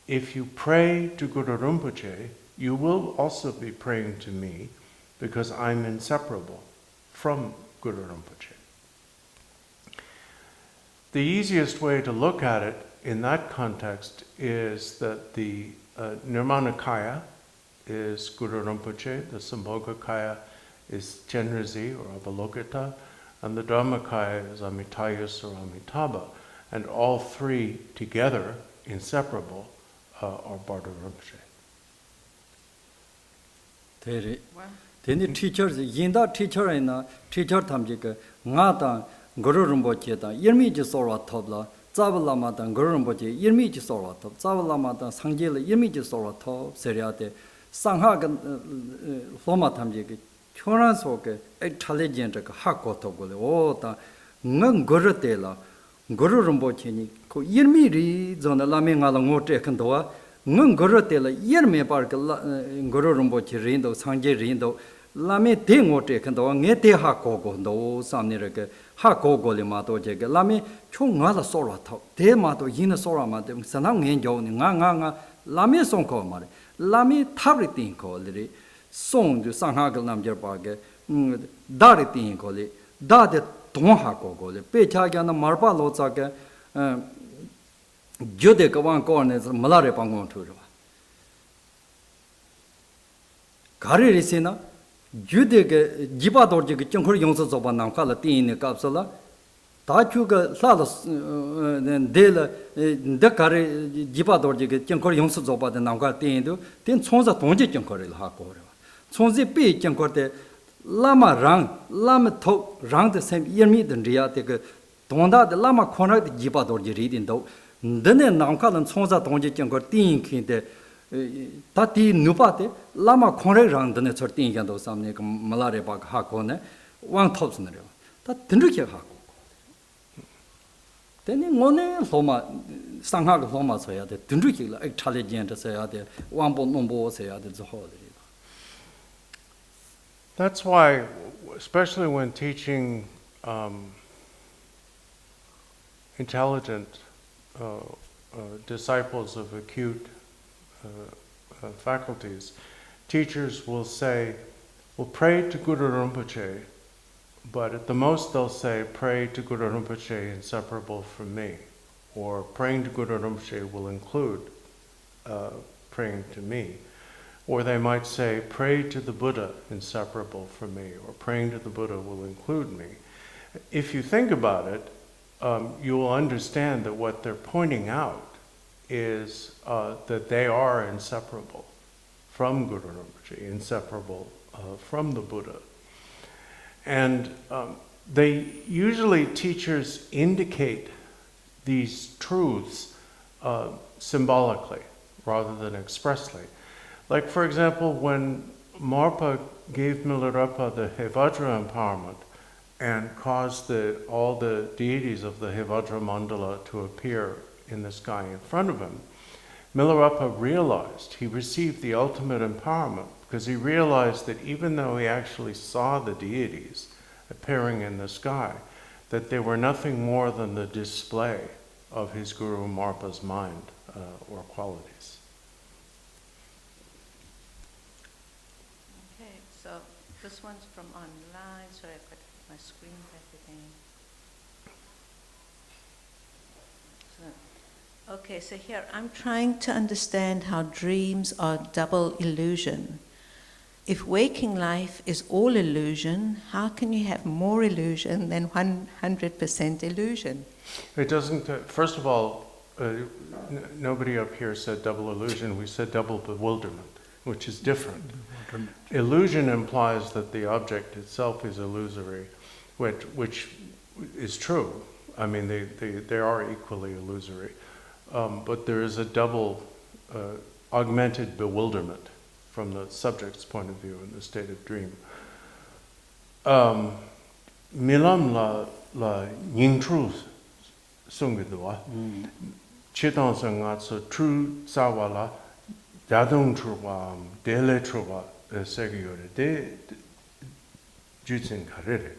if you pray to Guru Rinpoche, you will also be praying to me, because I'm inseparable from Guru Rinpoche. The easiest way to look at it in that context is that the Nirmanakaya is Guru Rinpoche, the Sambhogakaya is Chenrezig or Avalokita, and the Dharmakaya is Amitayus or Amitabha. And all three together, inseparable, are Bardo Rinpoche. Then teachers, Yinda teacher and teacher Tamjika, Ngata, Guru Rinpoche, Yirmi Jisora Tobla, Zavalama, Guru Rinpoche, Yirmi Jisora Top, Zavalama, Sangjila, Yirmi Jisora Top, Seriate, Sanghagan Loma Tamjika, Choran Soke, intelligent Hakotogole, Ota, Nung Gurutela, Guru Rinpoche, Yirmi Zona Lamingalangote Kandoa, Nung Gurutela, Yirmi Park, Guru Rinpoche Rindo, Sangye Rindo, Lame Tingote Kandoa, Nete Hakogo, no Samnireke, Hakogo Limato Jega, Lame Chungala Sora Top, Temato, Yina Sora Matem, Sanang Enjo, Nanga, Lame Sonko Mari, Lame Taritin Colli, Song to Sanghagal Namjer Parke, Daritin Colli, Dade Tonhako Goli, Pechagana Marpa Lozaka, Jude Kawan Corners, Malare Pangon Tura. Kari Risina, Jude Jiba Dorje, Chunkur Yonsos of Nankala Tin Capsula, Tachuga Salas, then Dela, Dekari Jiba Dorje, Chunkur Yonsos of the Nanka Tin, then Sonsa Tonji Chunkur Hakor. Sonsi P. Chunkorte, Lama Rang, Lama Tok, Rang the same year meet than Riatic, Tonda, the Lama Corner, the Jiba Dorje reading though. Then Nanka and Sonsa Tonji Chunkur Tin Kinte. Tati Nupate, Lama Kore Rang the Netter Tin and those some Malare Bag Hakone, 1,000. That Tindriki Hako. Then in one Loma, Sanghak Loma say at the Tindriki, intelligent say at the one bon number say at the whole. That's why, especially when teaching intelligent disciples of acute faculties, teachers will say, "Well, pray to Guru Rinpoche," but at the most they'll say, "Pray to Guru Rinpoche inseparable from me," or "Praying to Guru Rinpoche will include praying to me." Or they might say, "Pray to the Buddha inseparable from me," or "Praying to the Buddha will include me." If you think about it, you will understand that what they're pointing out is that they are inseparable from Guru Rinpoche, inseparable from the Buddha. And teachers indicate these truths symbolically rather than expressly. Like, for example, when Marpa gave Milarepa the Hevajra empowerment and caused all the deities of the Hevajra Mandala to appear in the sky in front of him, Milarepa realized he received the ultimate empowerment because he realized that even though he actually saw the deities appearing in the sky, that they were nothing more than the display of his Guru Marpa's mind or qualities. Okay, so this one's from online. Sorry, I've got my screen back again. Okay, so here I'm trying to understand how dreams are double illusion. If waking life is all illusion, how can you have more illusion than 100% illusion? It doesn't, first of all, nobody up here said double illusion, we said double bewilderment, which is different. Illusion implies that the object itself is illusory, which is true. I mean, they are equally illusory. But there is a double augmented bewilderment from the subject's point of view in the state of dream. Milam la yingtru sungidwa, chitang sangatsu tru sawala, dadung truwa, dele truwa, segiyore, de jutsin karere.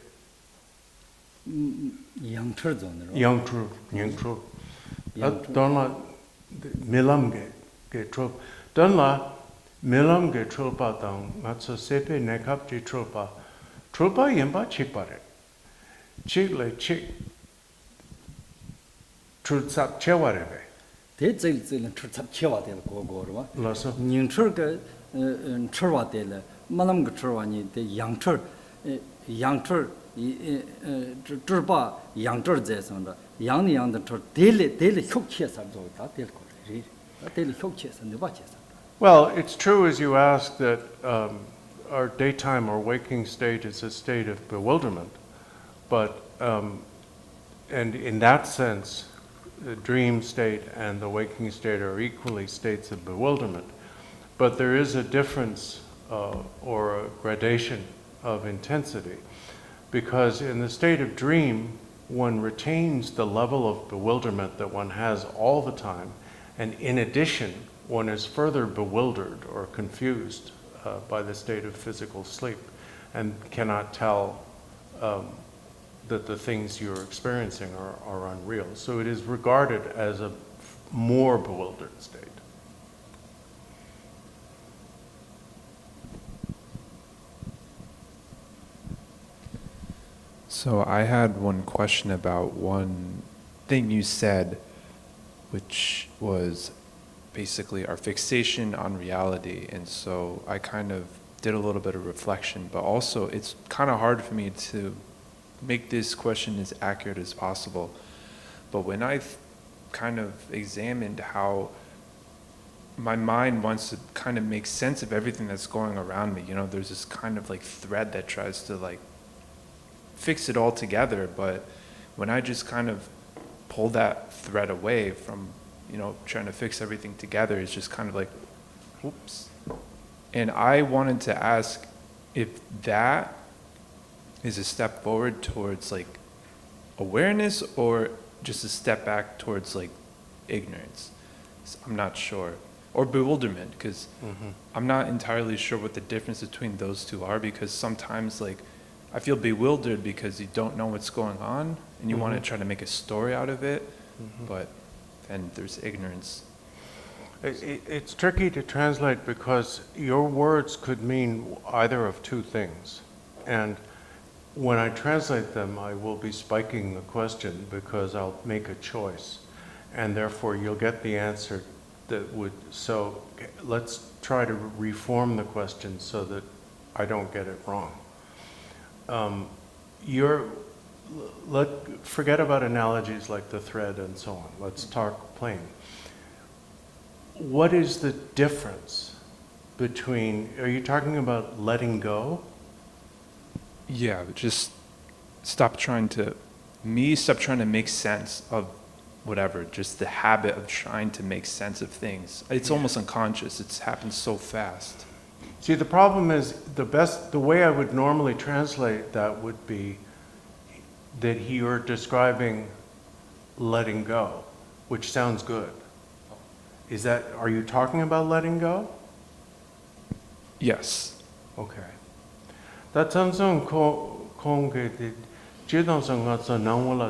Yangtru zone. Yangtru. Donla milam ge trop. Donla milam ge tropa dang matso sepe nekap ji tropa. Tropa yemba chikpare. Chikle chik trutsap chewarebe. Te zil trutsap chewa del go. Laso. Yangtru ge churwa del malam ge churwa ni de yangtru zhurpa yangzhur zesanda yang the tur daily hyuk chesa zo da del ko ri daily hyuk chesa ne ba chesa. Well, it's true as you ask that our daytime or waking state is a state of bewilderment, but and in that sense, the dream state and the waking state are equally states of bewilderment, but there is a difference or a gradation of intensity. Because in the state of dream, one retains the level of bewilderment that one has all the time, and in addition, one is further bewildered or confused by the state of physical sleep and cannot tell that the things you're experiencing are unreal. So it is regarded as a more bewildered state. So I had one question about one thing you said, which was basically our fixation on reality. And so I kind of did a little bit of reflection, but also it's kind of hard for me to make this question as accurate as possible. But when I've kind of examined how my mind wants to kind of make sense of everything that's going around me, you know, there's this kind of like thread that tries to like fix it all together, but when I just kind of pull that thread away from, you know, trying to fix everything together, it's just kind of like, whoops. And I wanted to ask if that is a step forward towards like awareness or just a step back towards like ignorance. So I'm not sure. Or bewilderment, because I'm not entirely sure what the difference between those two are, because sometimes like I feel bewildered because you don't know what's going on and you want to try to make a story out of it, but then there's ignorance. It's tricky to translate because your words could mean either of two things. And when I translate them, I will be spiking the question because I'll make a choice. And therefore, you'll get the answer that would... So let's try to reform the question so that I don't get it wrong. Forget about analogies like the thread and so on. Let's talk plain. What is the difference between, are you talking about letting go? Yeah, just stop trying to make sense of whatever, just the habit of trying to make sense of things. It's almost unconscious. It's happened so fast. See, the problem is the way I would normally translate that would be that you're describing letting go, which sounds good. Are you talking about letting go? Yes. Okay. That Jamgon Kongtrul Lodro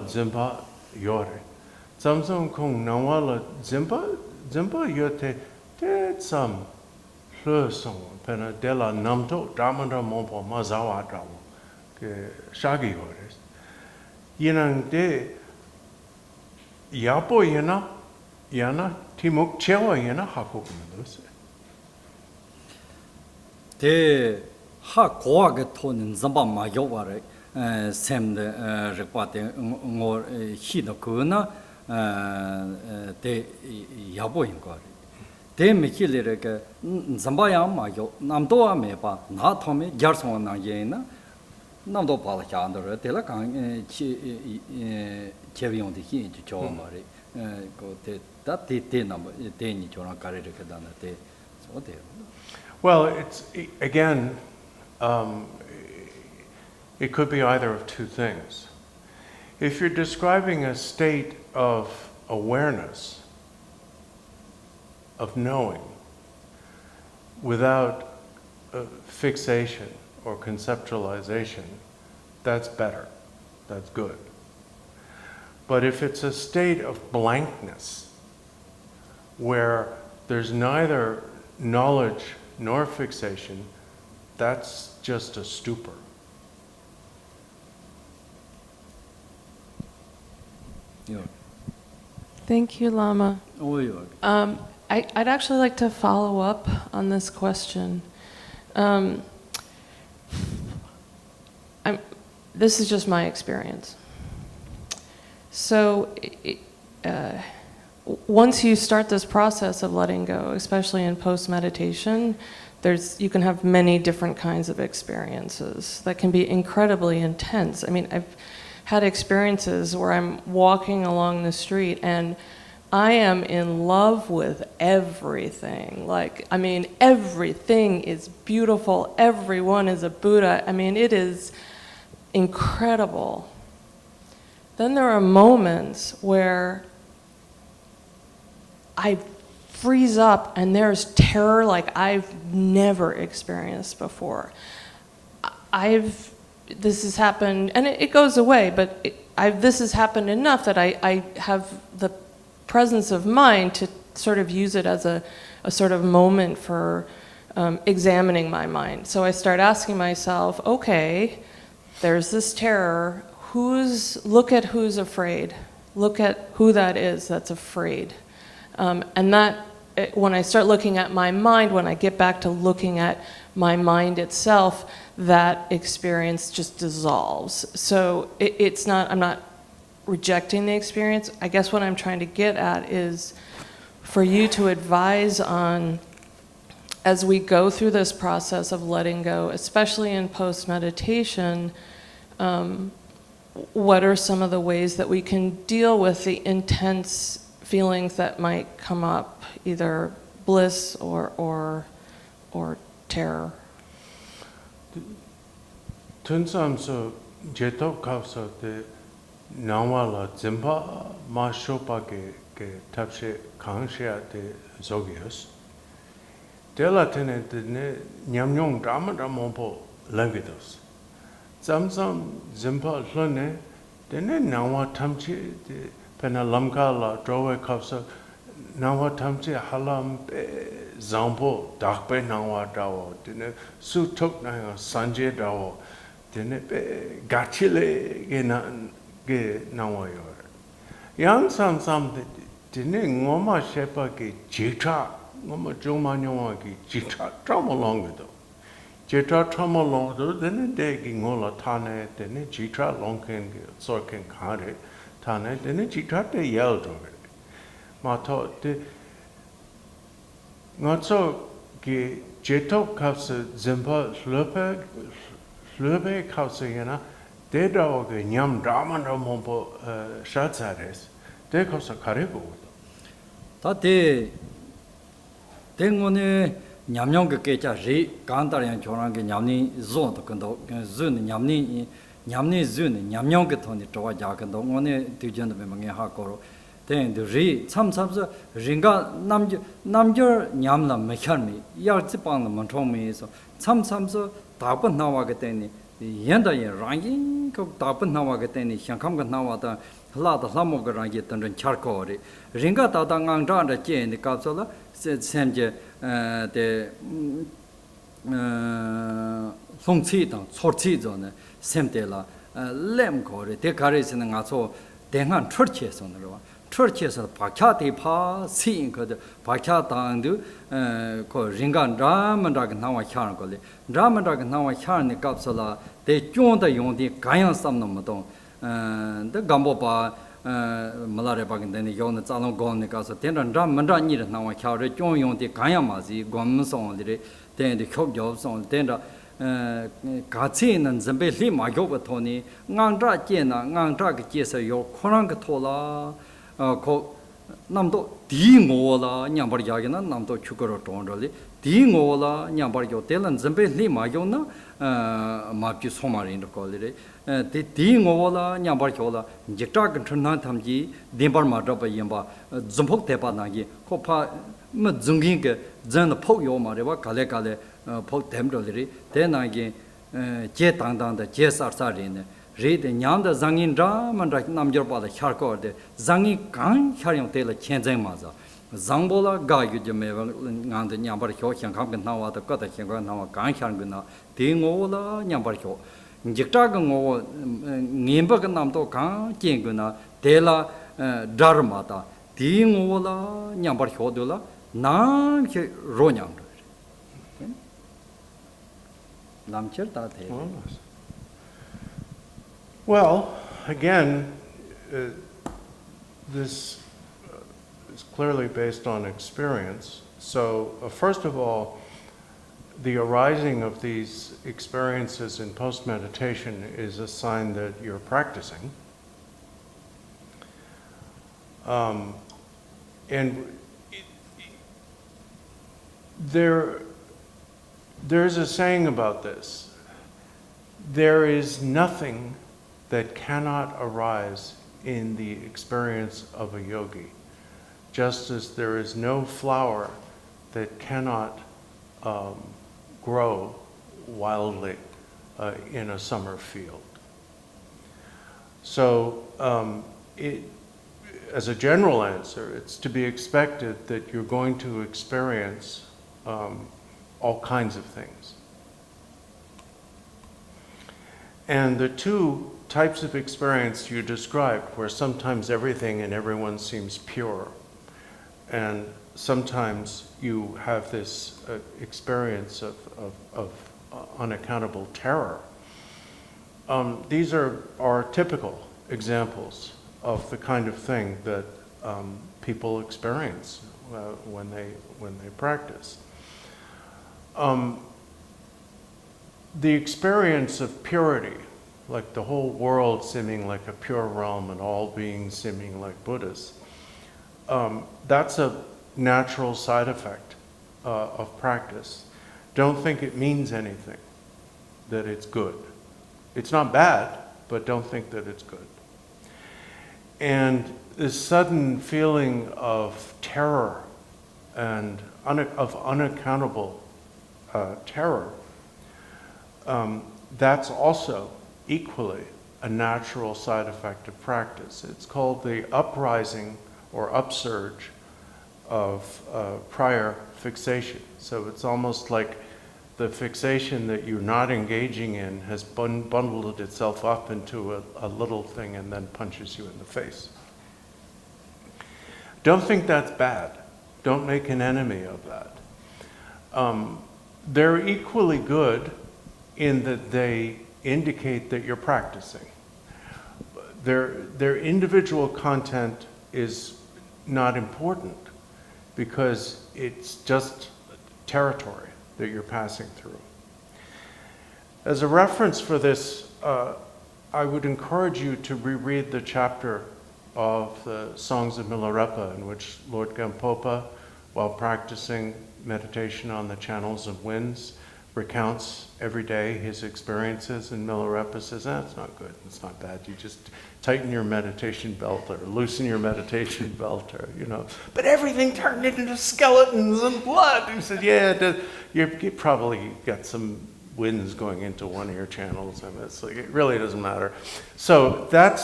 Thaye yore. Jamgon Kongtrul Lodro Thaye yote te sam hlösong pena dela namto damandra mompo mazawa drawo ke shagi yores. Yinang de yapo yana timuk chewa yana hakukumdos. Te ha koa ge tonin zamba ma yoware sem de repate ngor hi no kuna te yabo ingore. Te mikilere ke zamba ya ma yo namdo a me ba na thome gyarson na yena namdo pala chandore te la kan chevion de hi jo mare go te that te number te ni chona karere ke dana te so te. Well, it's again, it could be either of two things. If you're describing a state of awareness, of knowing, without fixation or conceptualization, that's better, that's good. But if it's a state of blankness, where there's neither knowledge nor fixation, that's just a stupor. Yeah. Thank you, Lama. Oh, yeah. I'd actually like to follow up on this question. This is just my experience. So once you start this process of letting go, especially in post-meditation, you can have many different kinds of experiences that can be incredibly intense. I mean, I've had experiences where I'm walking along the street and I am in love with everything. Like, I mean, everything is beautiful. Everyone is a Buddha. I mean, it is incredible. Then there are moments where I freeze up and there's terror like I've never experienced before. This has happened, and it goes away, but this has happened enough that I have the presence of mind to sort of use it as a sort of moment for examining my mind. So I start asking myself, okay, there's this terror, look at who's afraid. look at who that is that's afraid. And that, when I start looking at my mind, when I get back to looking at my mind itself, that experience just dissolves. So it's not, I'm not rejecting the experience. I guess what I'm trying to get at is for you to advise on, as we go through this process of letting go, especially in post-meditation, what are some of the ways that we can deal with the intense feelings that might come up, either bliss or terror? Tunsamso jeto kapso de nawala zimpa ma shopa ke tapshe kangsha de zogios. Dela tene de nyamnyong drama dramopo langidos. Zamzam zimpa hlone dene nawa tamchi de pena lamka la drowe kapso nawa tamchi halam zampo dakpe nawa dawo dene su tok na sanje dawo dene gachile ge nawa yor yang sam dene ngoma shepa ge jitra ngoma joma nyawa ge jitra trauma longido jitra trauma longido dene de ge ngola tane dene jitra longken ge sorken kare tane dene jitra de yel do ma to de ngotso ge jeto kapse zimpa hlöpe kapse yana de dawo ge nyam drama mompo shatsares de kapse karego 다 대ngone 냠냠 그 깨자 리 간다량 조랑게 냠니 존도 근도 준 냠니 준 냠냠 그 돈이 저와 자근도 오늘 뒤전도 매망에 하고로 대인도 리 참참서 링가 남저 냠나 메현미 야지 방는 montom에서 참참서 답은 나와게 되니 연다에 랑긴 그 답은 나와게 되니 향감가 나와다 라다 라모가 랑게 던전 차르코리 링가 다당강자의 제니 갑서라 샘제 데 송치당 소치존에 샘데라 렘코리 데카리스는 가서 대한 철치에서는 철치에서 박차대파 시인거든 박차당도 그 링간 라만다가 나와 향을 걸리 라만다가 나와 향을 갑서라 대 쫀다 용디 가양 삼는 것도 더 감보바 말아래 박인데 요는 자동 고는 가서 된다 라만다니를 나와 향을 쫀 용디 가양 마지 권성들이 된데 격겹성 된다 같이 있는 준비 리마교부터니 앙자 제나 앙자 그 제서 요 코랑 그 토라 고 남도 디고라 냠버 야기나 남도 추거로 돈들이 디고라 냠버 요 텔은 준비 리마교나 마피 소마린도 콜리 디고라 냠버 요라 직자 근처나 탐지 딘버 마드바 임바 좀폭 대바나기 코파 뭐 중긴게 전 폭요 말에와 갈래갈래 폭 댐들이 대나기 제 당당의 제 sar사리네 레데 냠다 장인자 만다 남저바다 샤르코데 장이 간 샤령 때라 천쟁 맞아 장보라 가유제메 간데 냠바르 효향 감근 나와도 거다 현관 나와 간 샤르근나 딩오라 냠바르 직자근 오 님버가 남도 간 쟁근나 데라 다르마다 딩오라 냠바르 효도라 나 로냥 남철다 돼 Well, again, this is clearly based on experience. So, first of all, the arising of these experiences in post-meditation is a sign that you're practicing. And there's a saying about this. There is nothing that cannot arise in the experience of a yogi, just as there is no flower that cannot grow wildly in a summer field. So as a general answer, it's to be expected that you're going to experience all kinds of things. And the two types of experience you described, where sometimes everything and everyone seems pure, and sometimes you have this experience of unaccountable terror. These are typical examples of the kind of thing that people experience when they practice. The experience of purity, like the whole world seeming like a pure realm and all beings seeming like Buddhas, that's a natural side effect of practice. Don't think it means anything, that it's good. It's not bad, but don't think that it's good. And this sudden feeling of terror and of unaccountable terror, that's also equally a natural side effect of practice. It's called the uprising or upsurge of prior fixation. So it's almost like the fixation that you're not engaging in has bundled itself up into a little thing and then punches you in the face. Don't think that's bad. Don't make an enemy of that. They're equally good in that they indicate that you're practicing. Their individual content is not important because it's just territory that you're passing through. As a reference for this, I would encourage you to reread the chapter of the Songs of Milarepa in which Lord Gampopa, while practicing meditation on the channels of winds, recounts every day his experiences, and Milarepa says, it's not good, it's not bad, you just tighten your meditation belt or loosen your meditation belt, or, but everything turned into skeletons and blood. He said, you probably got some winds going into one of your channels. I mean, it's like, it really doesn't matter. So that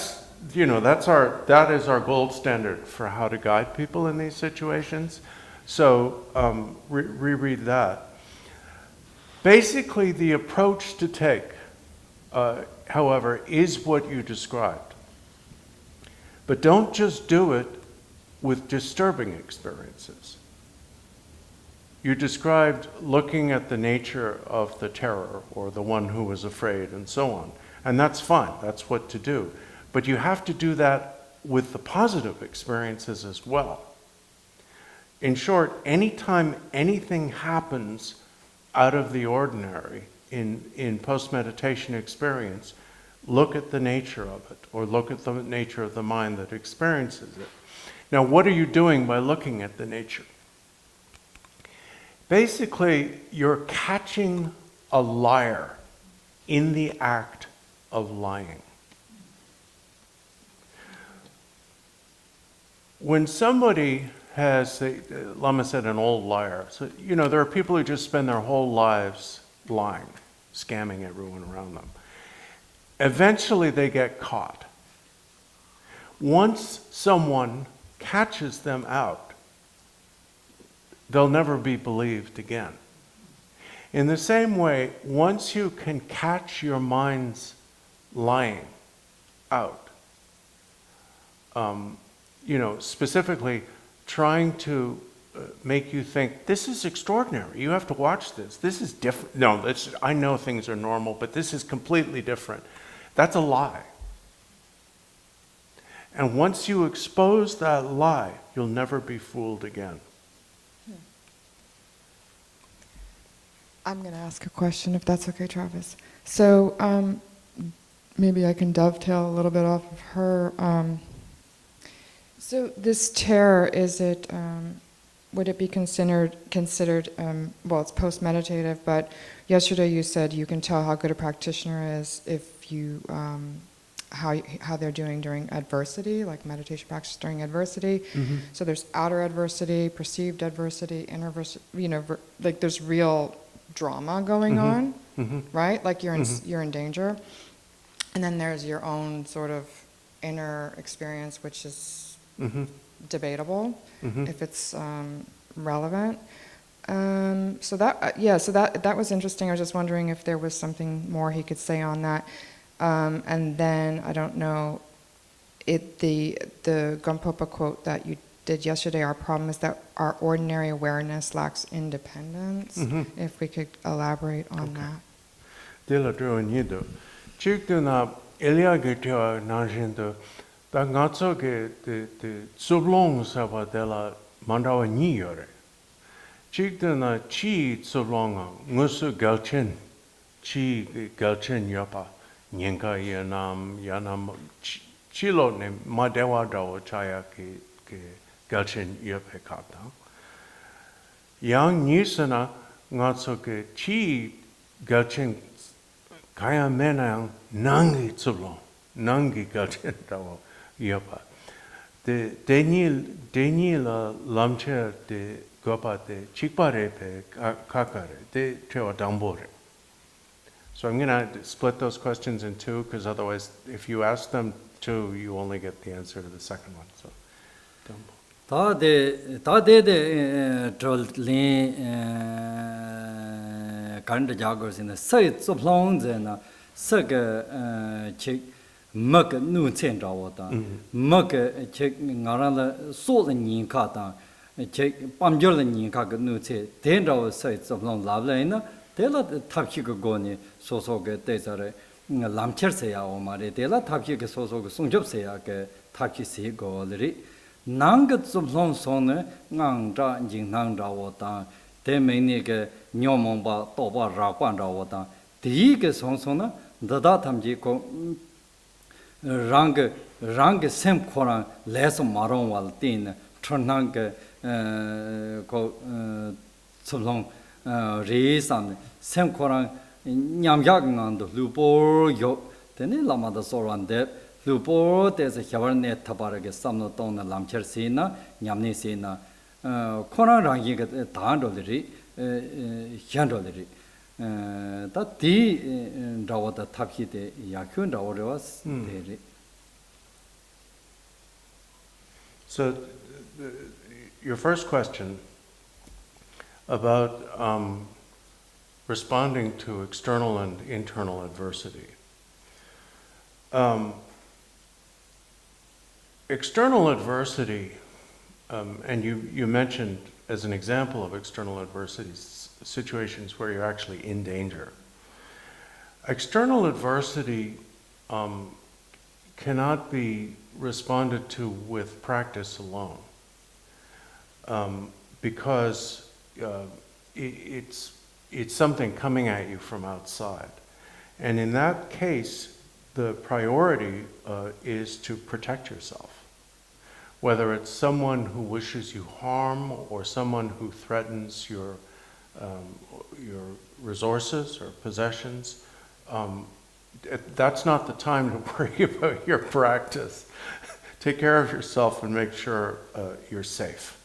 is our gold standard for how to guide people in these situations. So reread that. Basically, the approach to take, however, is what you described. But don't just do it with disturbing experiences. You described looking at the nature of the terror or the one who was afraid and so on. And that's fine, that's what to do. But you have to do that with the positive experiences as well. In short, anytime anything happens out of the ordinary in post-meditation experience, look at the nature of it, or look at the nature of the mind that experiences it. Now, what are you doing by looking at the nature? Basically, you're catching a liar in the act of lying. When somebody has, Lama said, an old liar. So, there are people who just spend their whole lives lying, scamming everyone around them. Eventually they get caught. Once someone catches them out, they'll never be believed again. In the same way, once you can catch your mind's lying out, specifically trying to make you think, this is extraordinary, you have to watch this, this is different. No, I know things are normal, but this is completely different. That's a lie. And once you expose that lie, you'll never be fooled again. I'm going to ask a question, if that's okay, Travis. So maybe I can dovetail a little bit off of her. So this terror, would it be considered, well, it's post-meditative, but yesterday you said you can tell how good a practitioner is if you, how they're doing during adversity, like meditation practice during adversity. Mm-hmm. So there's outer adversity, perceived adversity, inner adversity, like there's real drama going on, right? Like you're in danger. And then there's your own sort of inner experience, which is debatable if it's relevant. So that was interesting. I was just wondering if there was something more he could say on that. And then, I don't know, the Gampopa quote that you did yesterday, our problem is that our ordinary awareness lacks independence. If we could elaborate on that. Dela dro nido. Chikduna Elia Getia Najindo, da Gatso ge the Sublong Sava della Mandawa Niyore. Chikduna Chi Sublonga, Musu Galchen, Chi Galchen Yapa, Nyenka Yanam Chilo ne Madewa Dawa Chaya ke Galchen Yape Kata. Yang Nisana Gatso ge Chi Galchen Kaya Menang Nangi Tsublong, Nangi Galchen Dawa Yapa. The Daniela Lamcher de Gopa de Chikpare pe Kakare, de Trewa Dambore. So I'm going to split those questions in two, because otherwise, if you ask them two, you only get the answer to the second one. So, Ta de trolling current joggers in the site of loans and Saga chick Mug Noon Chen Dawata, Mug chick Naranda Salt and Yin Kata, chick Pamjol and Yin Kaka Nute, 10 hours sites of long love lane, they let the Tapchika Goni, so get desert, Lamcher say our Mari, they let Tapchika so Sunjob say, Tachi see go already. Nangat of long sonne, Nang Dra Jing Nang Dawata, they may need a Nyomomba, Toba Rakwan Dawata, the Ega Sonsona, the Datamji Rang Sem Koran, less Maron Waltin, Tronang so long race and Sem Koran Nyamyagan and Lupo Yo, then Lama the Soran de Lupo, there's a Havarnet Tabarag, Samnoton, Lamcher Sina, Nyamni Sina, Koran Rangi Tandoliri, Chandoliri. That the Dawata Taphite Yakun Dawas. So, your first question about responding to external and internal adversity. External adversity, and you mentioned as an example of external adversity, situations where you're actually in danger. External adversity cannot be responded to with practice alone, because it's something coming at you from outside. And in that case, the priority is to protect yourself. Whether it's someone who wishes you harm or someone who threatens your resources or possessions, that's not the time to worry about your practice. Take care of yourself and make sure you're safe.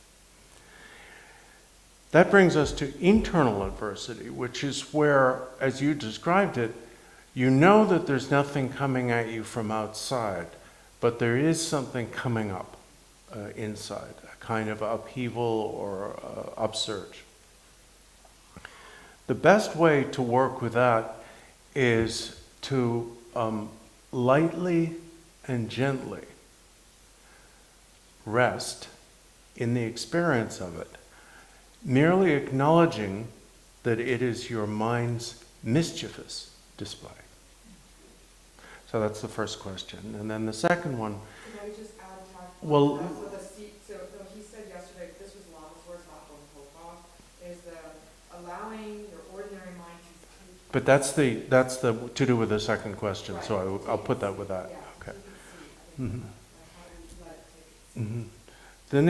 That brings us to internal adversity, which is where, as you described it, you know that there's nothing coming at you from outside, but there is something coming up inside, a kind of upheaval or upsurge. The best way to work with that is to lightly and gently rest in the experience of it, merely acknowledging that it is your mind's mischievous display. So that's the first question. And then the second one. Can I just add, well, so he said yesterday, this was Lama's words, not Gongpopa, is allowing your ordinary mind to speak. But that's the to do with the second question, right. So I'll put that with that. Yeah, okay. Then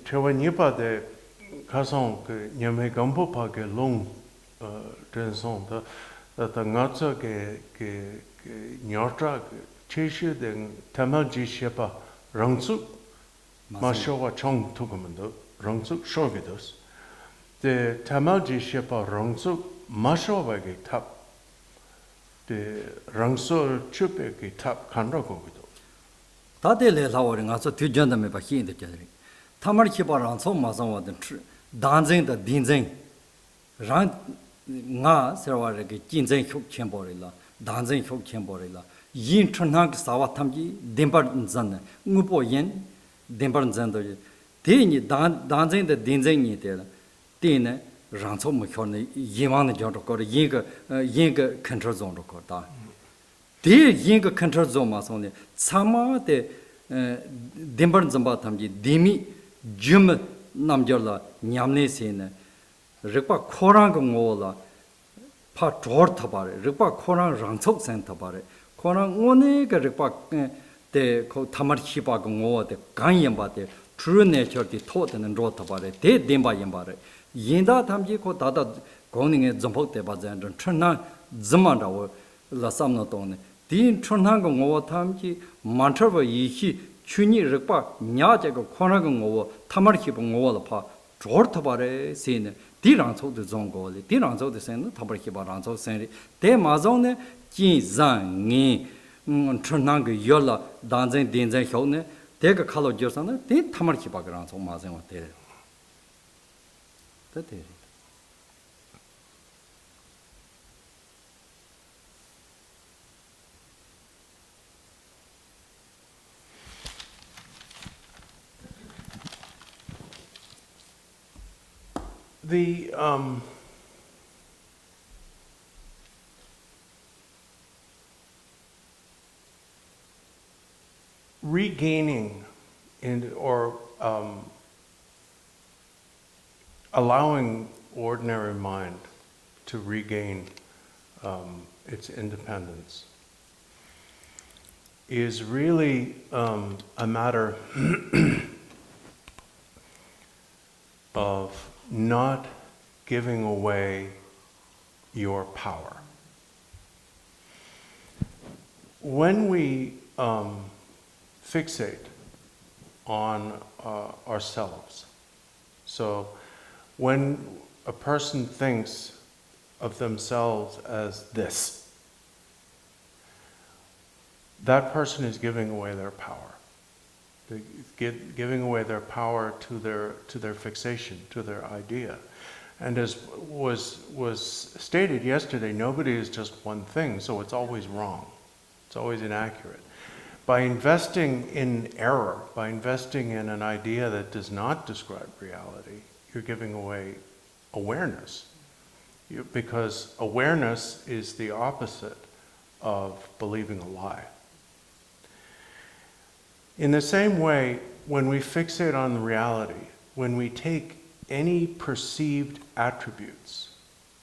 chewa nipa de kasong ke nyame gampo pa ke long tensong da ngatsa ke nyarta cheshe de tamal ji shepa rangsu mashowa chong tukumando rangsu shogedos de tamal ji shepa rangsu mashowa ge tap de rangsu chupe ge tap kanra gogido 다들 라워링 가서 뒤전담에 봐 힘이 되잖아요. 타마르 키바랑 소 마상와든 단쟁의 딘쟁 랑 nga serwa ge jinzeng hyuk chenpo ri la danzen hyok chenbore la yin chunang sawa tamji dembar zan ngupo yin dembar zan do de ni danzen de denzen ni de la de ne rangso mo hyo ne yimang ne jong ko yin ge control zone ko da de yin ge control zone ma so ne sama de dembar zamba tamji demi jum namjala nyamne se ne rikpa khorang ko ngola pa jor thabare rikpa khorang rangchok sen thabare khorang one ga rikpa de ko thamar khipa ko ngo de gan yamba de true nature di thot den ro thabare de demba yamba re yinda thamji ko dada gongning e zompok de ba jan chna zma da wo la sam no tong ne din chna ko ngo thamji mantra ba yi hi chuni rikpa nya je ko khorang ko ngo thamar khipa ngo la pa jor thabare se ne di rangchok de zong go le di rangchok de sen thamar khipa rangchok sen ri de ma zong ne jin zang ni chunang ge yola danzen denzen hyo ne de ga khalo jyo san ne de thamar khipa ga rangchok ma zeng wa de de The regaining or allowing ordinary mind to regain its independence is really a matter of not giving away your power. When we fixate on ourselves, so when a person thinks of themselves as this, that person is giving away their power. Giving away their power to their fixation, to their idea. And as was stated yesterday, nobody is just one thing, so it's always wrong. It's always inaccurate. By investing in error, by investing in an idea that does not describe reality, you're giving away awareness. Because awareness is the opposite of believing a lie. In the same way, when we fixate on reality, when we take any perceived attributes,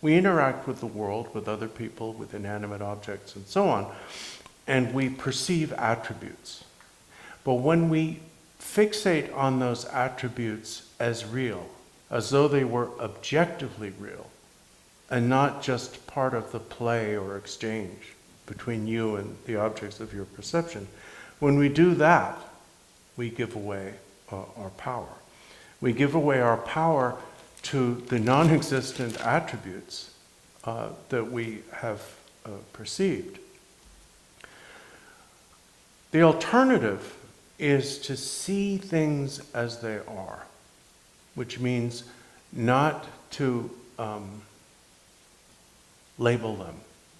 we interact with the world, with other people, with inanimate objects, and so on, and we perceive attributes. But when we fixate on those attributes as real, as though they were objectively real, and not just part of the play or exchange between you and the objects of your perception, when we do that, we give away our power. We give away our power to the non-existent attributes that we have perceived. The alternative is to see things as they are, which means not to label them,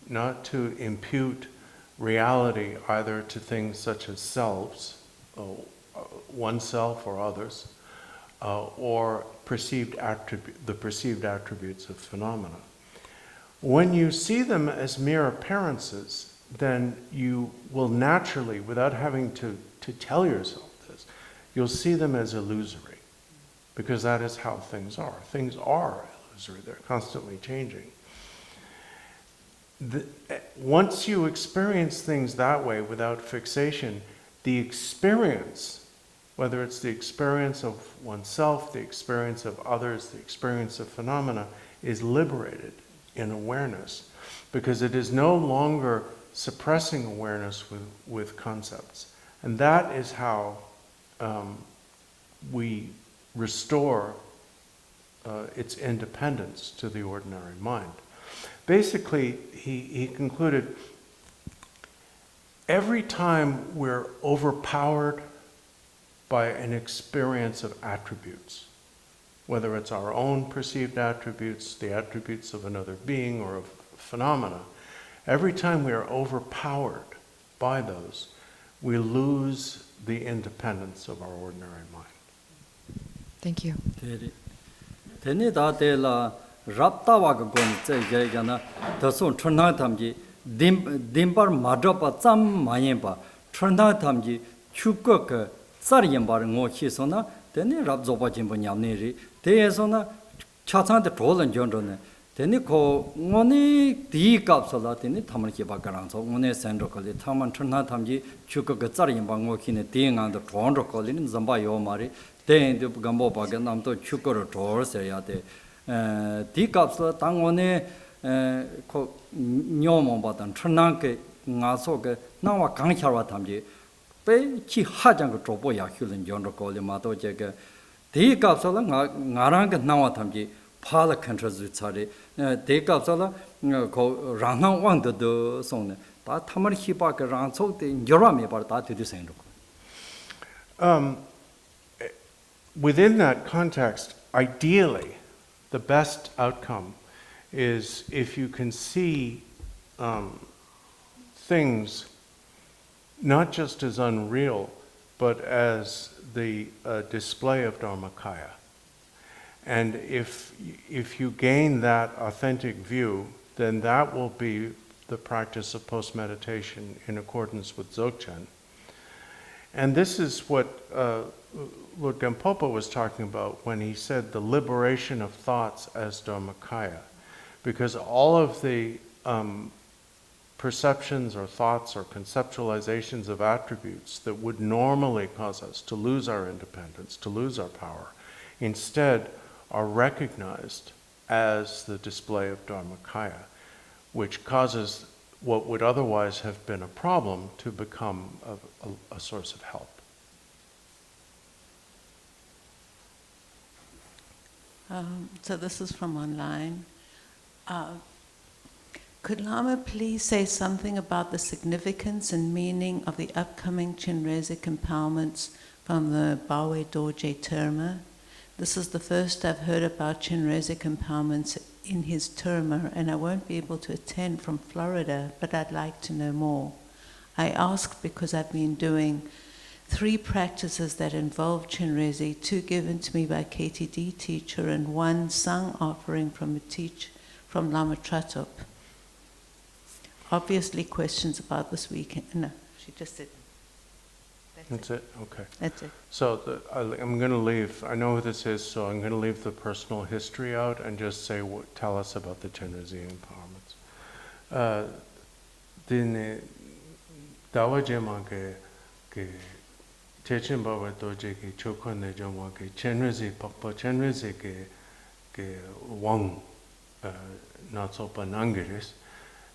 not to impute reality either to things such as selves, oneself or others, or the perceived attributes of phenomena. When you see them as mere appearances, then you will naturally, without having to tell yourself this, you'll see them as illusory, because that is how things are. Things are illusory, they're constantly changing. Once you experience things that way without fixation, the experience, whether it's the experience of oneself, the experience of others, the experience of phenomena, is liberated in awareness, because it is no longer suppressing awareness with concepts. And that is how we restore its independence to the ordinary mind. Basically, he concluded, every time we're overpowered by an experience of attributes, whether it's our own perceived attributes, the attributes of another being, or of phenomena, Every time we are overpowered by those, we lose the independence of our ordinary mind. Thank you. Teni da de la rapta wa go tse ge yana da son chona tamji dimbar madapa tsam mayen ba chona tamji chukko ke tsar yen bar ngo chi sona teni rap zo ba jin bo nyam ne ri de sona cha chang de rolan jon jon ne teni ko ngoni di kap so la teni thamar ki ba garang so ngone sen ro ko le thaman chona tamji chukko ke tsar yen ba ngo ki ne de ngang de ron ro ko le zamba yo mari de gambo ba ga nam to chukko ro tor se ya de 디값서 당원에 그 녀몽바단 천난게 나서게 나와 강샤와 담지 빼치 하장 그 조보야 휴는 연로 걸리 마도 제게 디값서는 나랑 그 나와 담지 파라 컨트롤 차리 디값서는 그 랑랑 왕도 손네 다 타마리 히바 그 랑속데 여러미 바다 되도 생로 Within that context, ideally, the best outcome is if you can see things not just as unreal, but as the display of Dharmakaya. And if you gain that authentic view, then that will be the practice of post-meditation in accordance with Dzogchen. And this is what Lord Gampopa was talking about when he said the liberation of thoughts as Dharmakaya. Because all of the perceptions or thoughts or conceptualizations of attributes that would normally cause us to lose our independence, to lose our power, instead are recognized as the display of Dharmakaya, which causes what would otherwise have been a problem to become a source of help. So this is from online. Could Lama please say something about the significance and meaning of the upcoming Chenrezig empowerments from the Bawe Dorje terma? This is the first I've heard about Chenrezig empowerments in his terma, and I won't be able to attend from Florida, but I'd like to know more. I ask because I've been doing 3 practices that involve Chenrezig, 2 given to me by KTD teacher and 1 sung offering from Lama Tratop. Obviously questions about this weekend. No, she just said. That's it? Okay. That's it. So I'm going to leave, I know who this is, so I'm going to leave the personal history out and just say, tell us about the Chenrezig empowerments. Dine dawa jema ke Chechen Baba Dorje ke Chokgyur Lingpa ke Chenrezig Pakpa Chenrezig ke Wang Natsopa Nangiris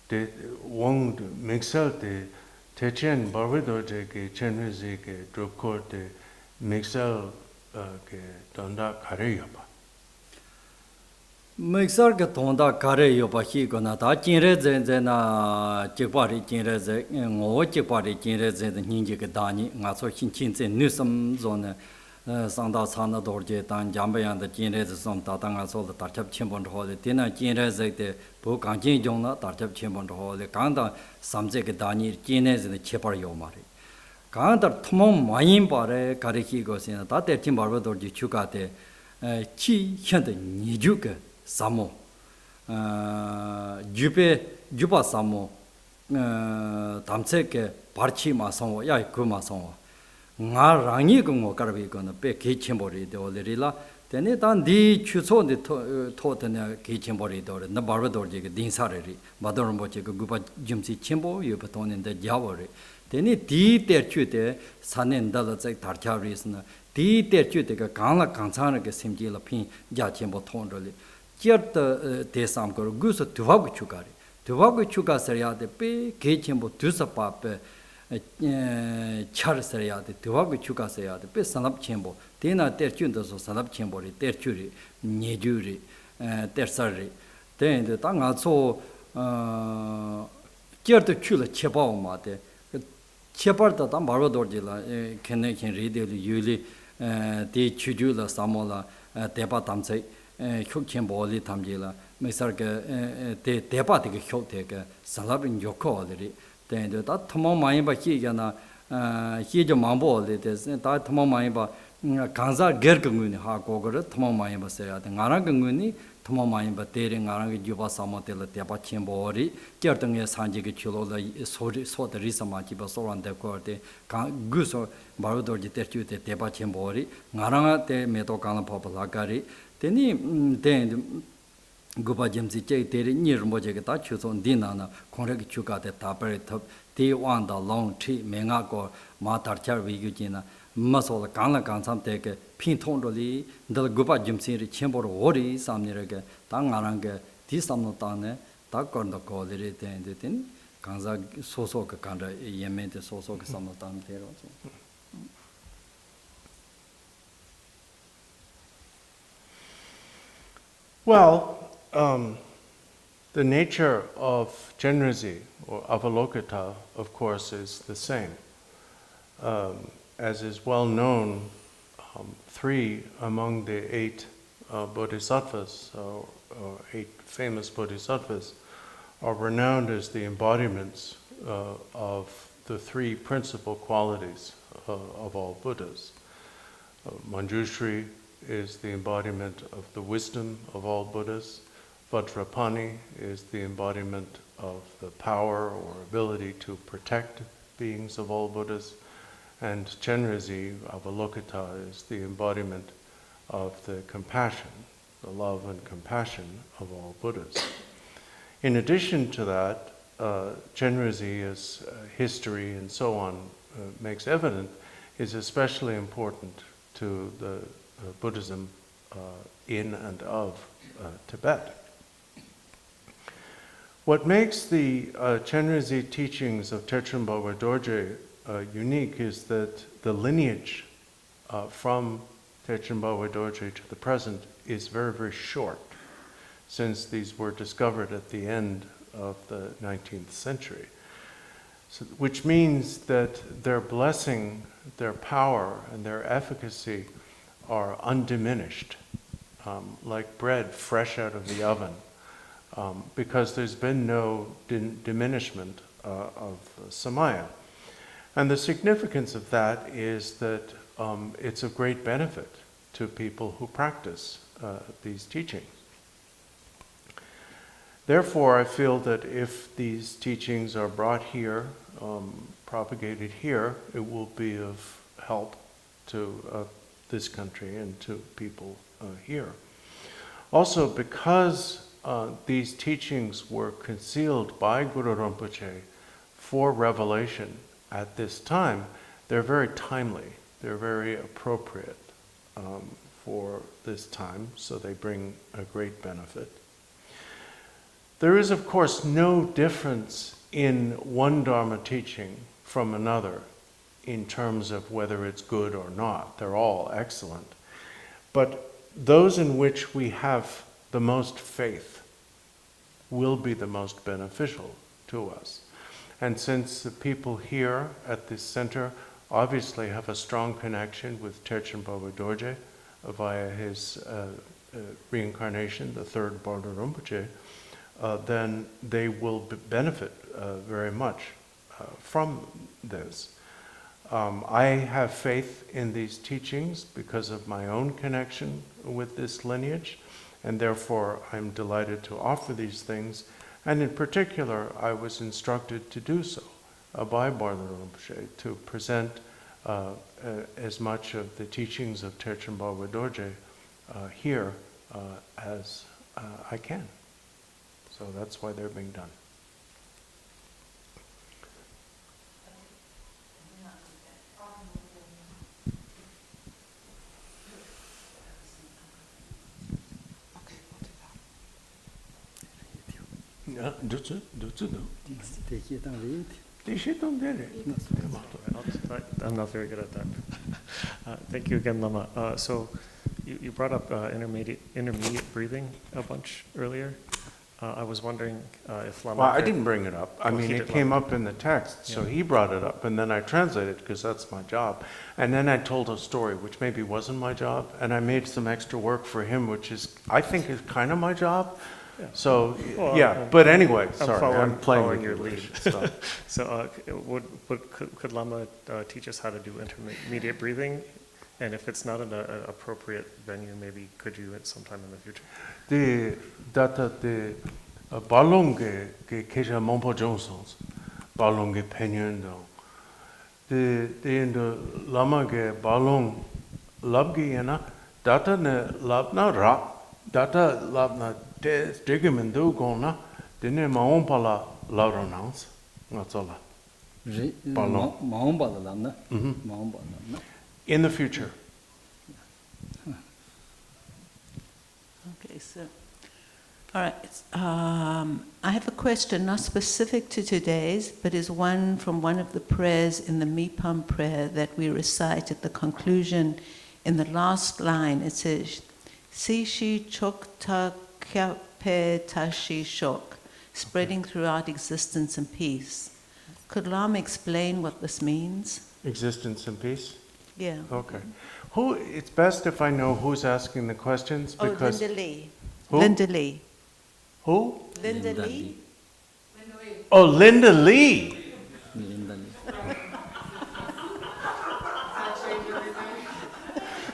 de Wang Mixel de Chechen Baba Dorje ke Chenrezig ke Drupkor de Mixel ke Donda Kareyapa. Mixer ke Donda Kareyopa hi gona da jinre zen na jikpari jinre zen ngo jikpari jinre zen ninji ke dani nga so hin chin zen nusam zone sangda sana dorje dan jambayan de jinre zen som da nga so da tarchap chimbon ho de dina jinre zen de bu gangjin jong na tarchap chimbon ho de gangda samje ke dani jinre zen chepar yo mari gangda thmom mayin bare kareki go sin da de tim barba dorje chuka de chi hyan de niju ke Samo, Juba Samo, Tamseke, Parchi Mason, Yaku Mason, Nga Rangi Gungo Karabikon, Be Kitchimbori, the Olerilla, then it on the Chuson the Totten Kitchimbori, the Barbadorjig, Dinsari, Madoromboche, Gupa Jumsi Chimbo, Yupaton in the Javari. Then it did their chute, San and Dalazek Tarcharis, did their chute, Gala Kansana, Simjila Pin, Jachimbo Tondoli. Chiarta desam koro gusa tuvagu chukari. Tuvagu chuka sariyade pe kechembo dusa pape char sariyade tuvagu chuka sariyade pe sanab chembo. Tena terchunda so sanab chembo ri, terchuri, nyejuri, tersari. Tena ta nga so chiarta chula chepao mate. Cheparta ta marwa dorjila kene ken rideli yuli de chujula samola depa tamsai Chokgyur Lingpa tamjila 메서게 대 대바되게 효대게 살라빈 요코들이 대도 다 토모 많이 봐 희잖아 희저 망보를 대서 다 토모 많이 봐 간사 거근이 하고 그래 토모 많이 봤어야 돼 나랑 근근이 토모 많이 봐 대리 나랑 유바 사모텔 대바 쳔보리 겨등에 산지게 줄로라 소리 소들이 사마지 봐 소란데 거데 구소 바로도지 때주대 대바 쳔보리 나랑 때 메도 간나 파블라가리 되니 대 gupa jimsi chek teri nir mojeke ta chuson dinana kongreki chukate tapare top ti wanda long tri menga ko ma tarchar wigyu jina masola kanla kansam teke pin thongro li ndal gupa jimsi ri chenporo ori samni reke ta ngarange ti samno tane ta korndo ko liri ten kansa soso ke kanda yemente soso ke samno tane tero. Well, the nature of Genrezi, or Avalokita, of course, is the same. As is well known, 3 among the 8 bodhisattvas, or 8 famous bodhisattvas, are renowned as the embodiments of the 3 principal qualities of all Buddhas. Manjushri is the embodiment of the wisdom of all Buddhas. Vajrapani is the embodiment of the power or ability to protect beings of all Buddhas. And Chenrezi, Avalokita, is the embodiment of the compassion, the love and compassion of all Buddhas. In addition to that, Chenrezi, as history and so on makes evident, is especially important to the Buddhism in and of Tibet. What makes the Chenrezi teachings of Terma Dorje unique is that the lineage from Terma Dorje to the present is very, very short, since these were discovered at the end of the 19th century. So, which means that their blessing, their power, and their efficacy are undiminished, like bread fresh out of the oven, because there's been no diminishment of samaya. And the significance of that is that it's of great benefit to people who practice these teachings. Therefore, I feel that if these teachings are brought here, propagated here, it will be of help to this country and to people here. Also, because these teachings were concealed by Guru Rinpoche for revelation at this time, they're very timely, they're very appropriate for this time, so they bring a great benefit. There is, of course, no difference in one Dharma teaching from another in terms of whether it's good or not. They're all excellent. But those in which we have the most faith will be the most beneficial to us. And since the people here at this center obviously have a strong connection with Terchen Dorje via his reincarnation, the third Bardo Rinpoche, then they will benefit very much from this. I have faith in these teachings because of my own connection with this lineage, and therefore I'm delighted to offer these things. And in particular, I was instructed to do so by Bardo Rinpoche, to present as much of the teachings of Terchen Dorje here as I can. So that's why they're being done. Ja, doet ze nou. I'm not very good at that. Thank you again, Lama. So you brought up intermediate breathing a bunch earlier. I was wondering if Lama... Well, I didn't bring it up. I mean, it came up in the text, so Yeah. he brought it up, and then I translated because that's my job. And then I told a story, which maybe wasn't my job, and I made some extra work for him, which is, I think, is kind of my job. So, Well, yeah, but anyway, I'm sorry, following, I'm playing following with your you. lead. So, could Lama teach us how to do intermediate breathing? And if it's not an appropriate venue, maybe could you at sometime in the future? The data the balonge ke kesha mompo Johnsons balonge penyendo the in the lama ke balong labgi yana data ne labna ra data labna te stigmendo gona dene maon pala lauronans ngatsola 마음 받으려나? 마음 받으려나? in the future. Okay, so, all right. I have a question not specific to today's, but is one from one of the prayers in the Mipam prayer that we recite at the conclusion. In the last line, it says, "Sishi chokta kyape tashi shok," spreading throughout existence and peace. Could Lama explain what this means? Existence and peace. Yeah. Okay. Who? It's best if I know who's asking the questions because Linda Lee. Who? Linda Lee. who? Linda Lee. Oh, Linda Lee.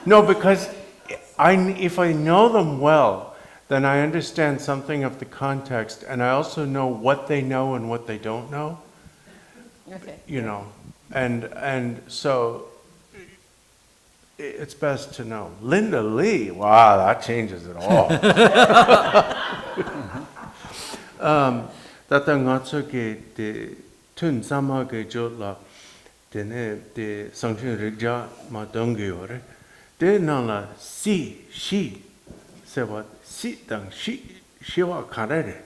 No, because if I know them well, then I understand something of the context, and I also know what they know and what they don't know. Okay. You know, and so it's best to know. Linda Lee. Wow, that changes it all. Tata ngatso ke de tun sama ke jotla dene de sangchen rigja ma dongi ore de nala si shi se what si dang shi shiwa karere.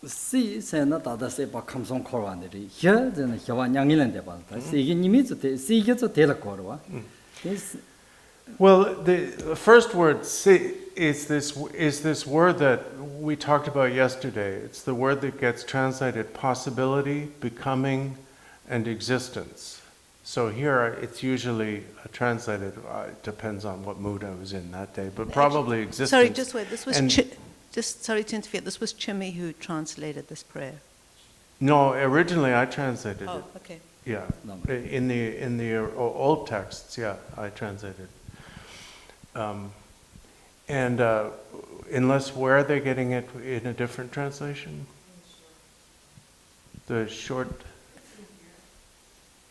시 세나 다다 세바 감성 코르완들이 혀 저는 혀와 양일한테 봤다. 시기 니미즈 때 시기서 데라 코르와. Well, the first word si is this word that we talked about yesterday. It's the word that gets translated possibility, becoming, and existence. So here it's usually translated, depends on what mood I was in that day, but probably existence. Sorry, just wait. This was And- just sorry to interfere. This was Chimi who translated this prayer. No, originally I translated Oh, it. okay. Yeah, in the old texts, yeah, I translated. And unless where are they getting it in a different translation? The short.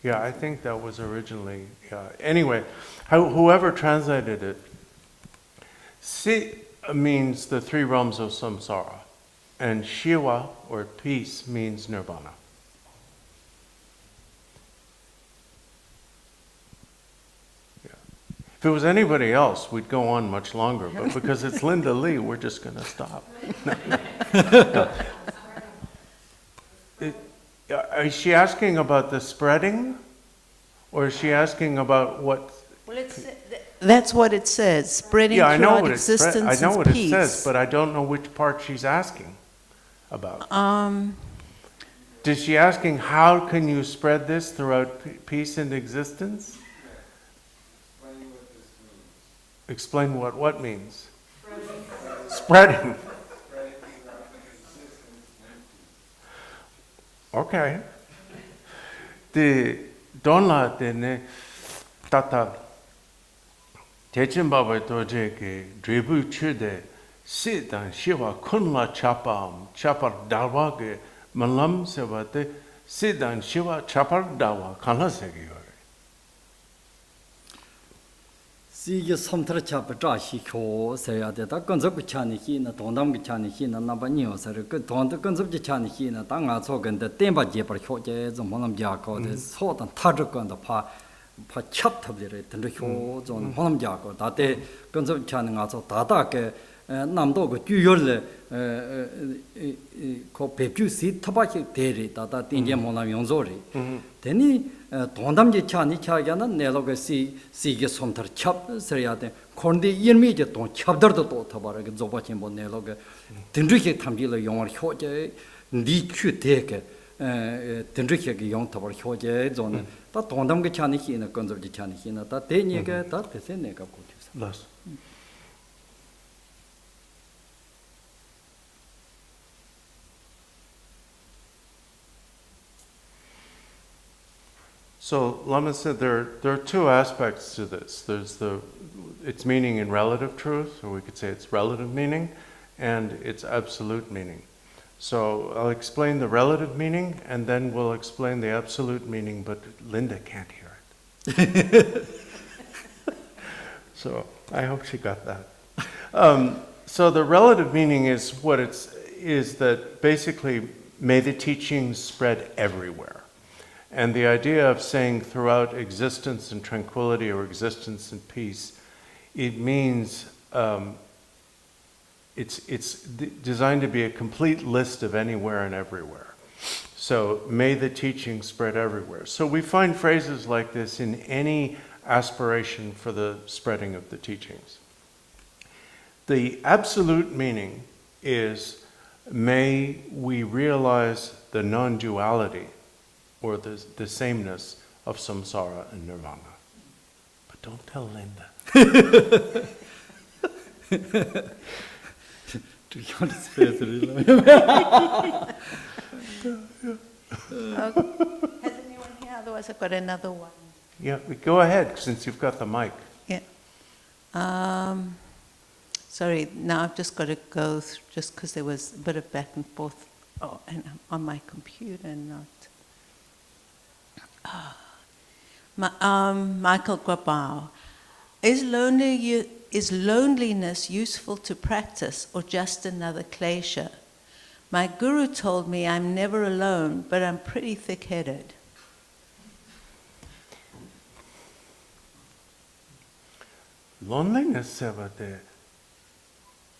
Yeah, I think that was originally. Yeah. Anyway, whoever translated it, si means the three realms of samsara, and Shiva or peace means nirvana. If it was anybody else, we'd go on much longer, but because it's Linda Lee, we're just going to stop. Is she asking about the spreading? Or is she asking about what? Well, that's what it says. Spreading Yeah, I know throughout what existence I know and what peace. it says, but I don't know which part she's asking about. Is she asking how can you spread this throughout peace and existence? Explain what means. Spreading. Okay. The donla de tata techin baba Dorje ke dribu chude sit dan shiva kunla chapar dalwa ke malam sevate sit dan shiva chapar dalwa kanla segi. 시기 섬트라 차바 자시코 세야 되다 건섭 차니 히나 동담 차니 히나 나바니오서를 그 동도 건섭 차니 히나 당아 소근데 땜바 제버 효제 좀 뭐는 자고데 소단 타적건다 파 찹탑들에 던도 효좀 뭐는 자고 다때 건섭 차는 가서 다다게 남도 그 주열레 그 배주시 타바히 대리 다다 띵게 뭐나 용조리 되니 동담지 차니 차야는 내로가 시게 솜터 찹 서야 돼 콘디 일미제 동 찹더도 또 타바르게 조바친 뭐 내로가 든르게 탐지를 용어 효제 니큐 되게 든르게 용 타바르 효제 존은 다 동담게 차니 히나 건접지 차니 히나 다 대니게 다 대세 내가 고치서 So Lama said there are two aspects to this. There's its meaning in relative truth, or we could say its relative meaning, and its absolute meaning. So I'll explain the relative meaning, and then we'll explain the absolute meaning, but Linda can't hear it. So I hope she got that. So the relative meaning is that basically, may the teachings spread everywhere. And the idea of saying throughout existence and tranquility or existence and peace, it means it's designed to be a complete list of anywhere and everywhere. So may the teaching spread everywhere. So we find phrases like this in any aspiration for the spreading of the teachings. The absolute meaning is, may we realize the non-duality or the sameness of samsara and nirvana. But don't tell Linda. Do you want to say it really? Has anyone here? Otherwise, I've got another one. Yeah, go ahead, since you've got the mic. Yeah. Sorry, now I've just got to go through, just because there was a bit of back and forth. Oh, and I'm on my computer, not. Michael Grabau. Is loneliness useful to practice or just another klesha? My guru told me I'm never alone, but I'm pretty thick-headed. Loneliness sevate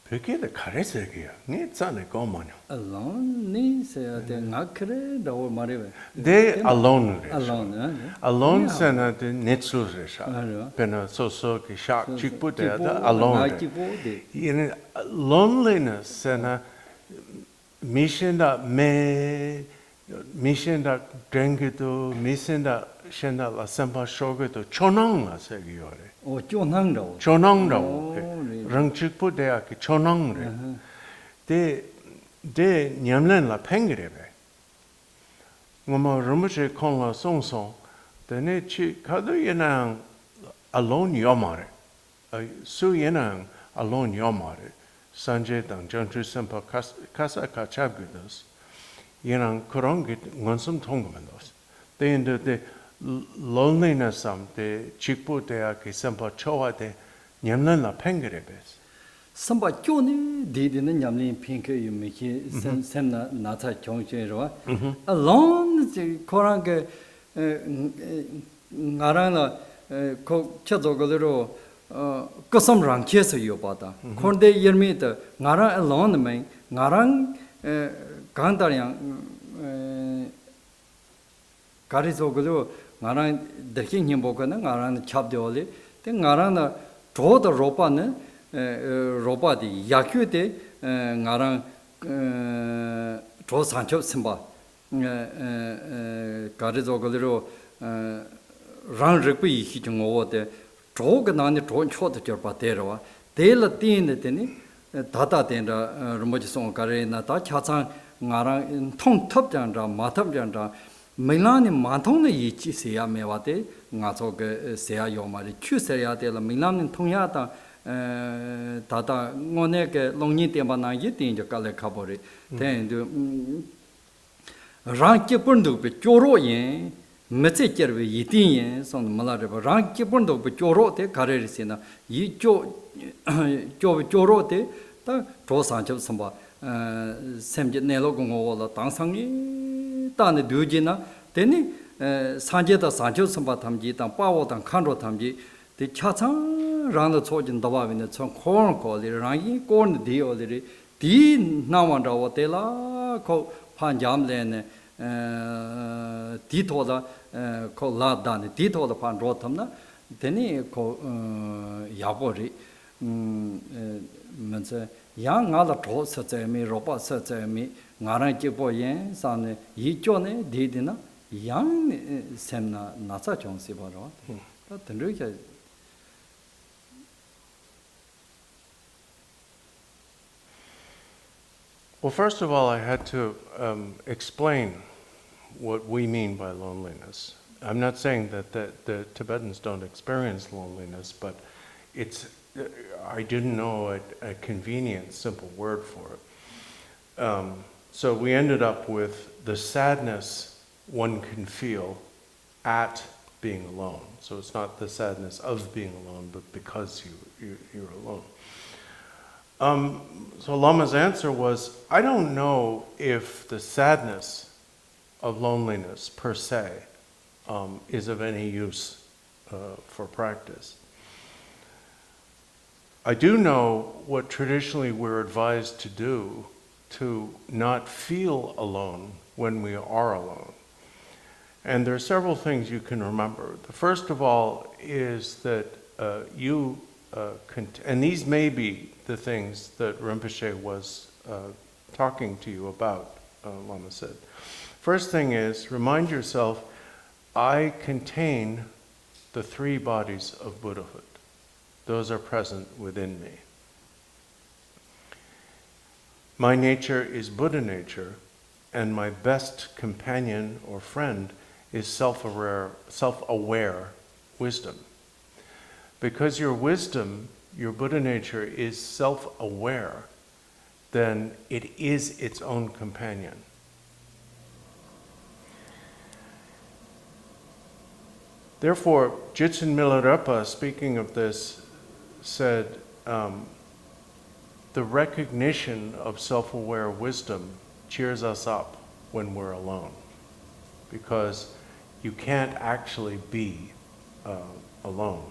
peke de karesegia ni tsane gomanyo. Alone ni se ate ngakre da o mareve. De alone. Alone, Alone sena de netsu resha. Pena so ki shak chikpu de alone. In loneliness sena mishinda drengido mishinda shenda la sempa shogedo chonang la segiore. 오 쫀항도 chonang rangchikpu de ki chonang re. De nyamlen la pengrebe. Ngoma Rinpoche kon la song song, de chi kado yenang alone yomare. Su yenang alone yomare. Sanje dang Jantru Sempa kasa ka chabgidos. Yenang kurongit ngonsum tongamendos. De loneliness de chikpu de ki sempa chowa de nyamlen la pengerebes. 선바 쫀이 디디는 냠린 핑크 유미키 샘나 나타 정체로 alone 코랑게 나라나 코 쳐도거로 거섬랑 계서 요바다 콘데 열미도 나라 alone 매 나랑 간다량 가리소거로 나랑 대킹 힘보거나 나랑 찹되올리 때 나라나 조도 로빠는 로바디 야큐데 나랑 조산초 심바 가르조글로 란르피 히중 오데 조가 나니 조초도 저바데로와 데르티네데니 다다덴다 르모지 송 가레나 다 차창 나랑 통탑장자 마탑장자 밀라니 마통의 이치세야 메와데 나조게 세야 요마리 추세야데라 밀라니 통야다 다다 오네게 롱니 때마나 이띵저 갈래 가버리 된도 랑케분도 be 쪼로예 메세저베 이띵예 손 말아버 랑케분도 be 쪼로데 가레리세나 이쪼 쪼로데 다 조산접 선바 샘제 내로공고라 당상이 따네 뉘지나 되니 산제다 산접 선바 탐지 땅 빠오당 칸로 탐지 데 차창 rāna tsōjīn dāwā vīne tsōng khōrāng kōli rāngi kōrni dī yōli dī nāwān rāwa tēlā kō pāñjām lēne dī tōla kō lā dāni dī tōla pāñ rōtam na tēni kō yāpo rī mēnsa yā ngā lā tō sā tsā yamī rōpa sā tsā yamī ngā rāng jīpo yēn sāni yī chō ne dī dī na yāng sēm na nāsā chōng sī pā rō tā tēn rī kia Well, first of all, I had to explain what we mean by loneliness. I'm not saying that the Tibetans don't experience loneliness, but it's, I didn't know a convenient, simple word for it. So we ended up with the sadness one can feel at being alone. So it's not the sadness of being alone, but because you're alone. So Lama's answer was, I don't know if the sadness of loneliness per se is of any use for practice. I do know what traditionally we're advised to do to not feel alone when we are alone. And there are several things you can remember. The first of all is that and these may be the things that Rinpoche was talking to you about, Lama said. First thing is, remind yourself, I contain the three bodies of Buddhahood. Those are present within me. My nature is Buddha nature, and my best companion or friend is self-aware wisdom. Because your wisdom, your Buddha nature, is self-aware, then it is its own companion. Therefore, Jitsen Milarepa, speaking of this, said, the recognition of self-aware wisdom cheers us up when we're alone, because you can't actually be alone.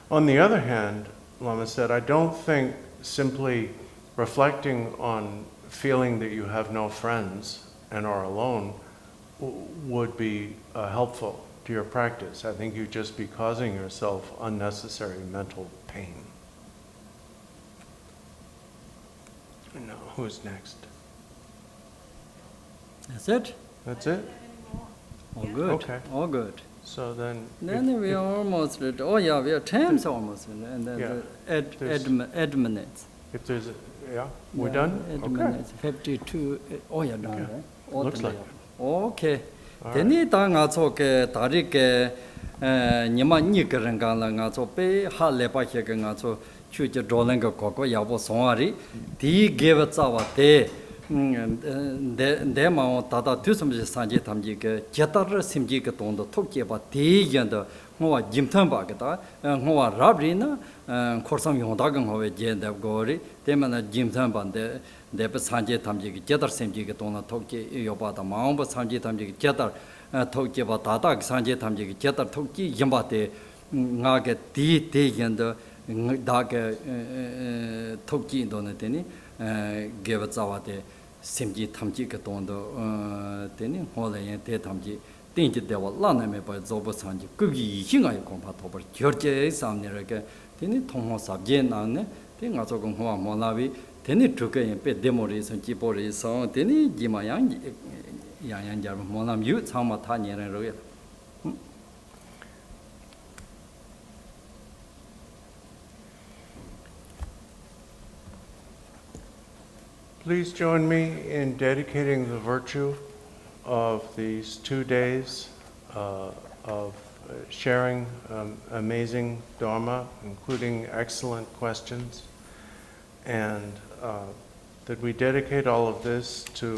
On the other hand, Lama said, I don't think simply reflecting on feeling that you have no friends and are alone would be helpful to your practice. I think you'd just be causing yourself unnecessary mental pain. Now, who's next? That's it? That's it? All good. Okay. All good. So then... Then we are almost ready. Oh yeah, we are times almost. And then Yeah. add minutes. If there's a... Yeah? We're Yeah, done? add Okay. minutes. 52. Oh yeah, done, Okay. right? Looks like Okay. All right. Then ta nga cho ke tari ke nyama ni ke rang la nga cho pe ha le pa che ke nga cho chu che dolen ga ko ko ya bo song ari di ge wa cha wa te de ma ta ta tu som je san je tham ji ke jatar sim ji ke tong do thok je ba de yan da ngo wa jim tham ba ke ta ngo wa rab ri na khor sam yong da gang ho we je da go ri te ma na jim tham ban de Deba Sanje Tamji, Jetar Simji, Dona Toki, Yobata, Mamba Sanje Tamji, Jetar Toki, Batata, Sanje Tamji, Jetar Toki, Yambate, Naga, T, and the Daga Toki Donatini, Gavazawate, Simji Tamji, Tondo, Teni, Hola and Te Tamji, Tingi Deva Lana by Zobo Sanje, Gugi, Hinga Compatober, George Samneraga, Teni Tomo Sabjen Anne, Tingazo Hoa Molavi. Teni truke pe demori son chipori son teni jima yang jar monam yu chama tha nyeren ro ya. Please join me in dedicating the virtue of these 2 days of sharing amazing Dharma, including excellent questions, and that we dedicate all of this to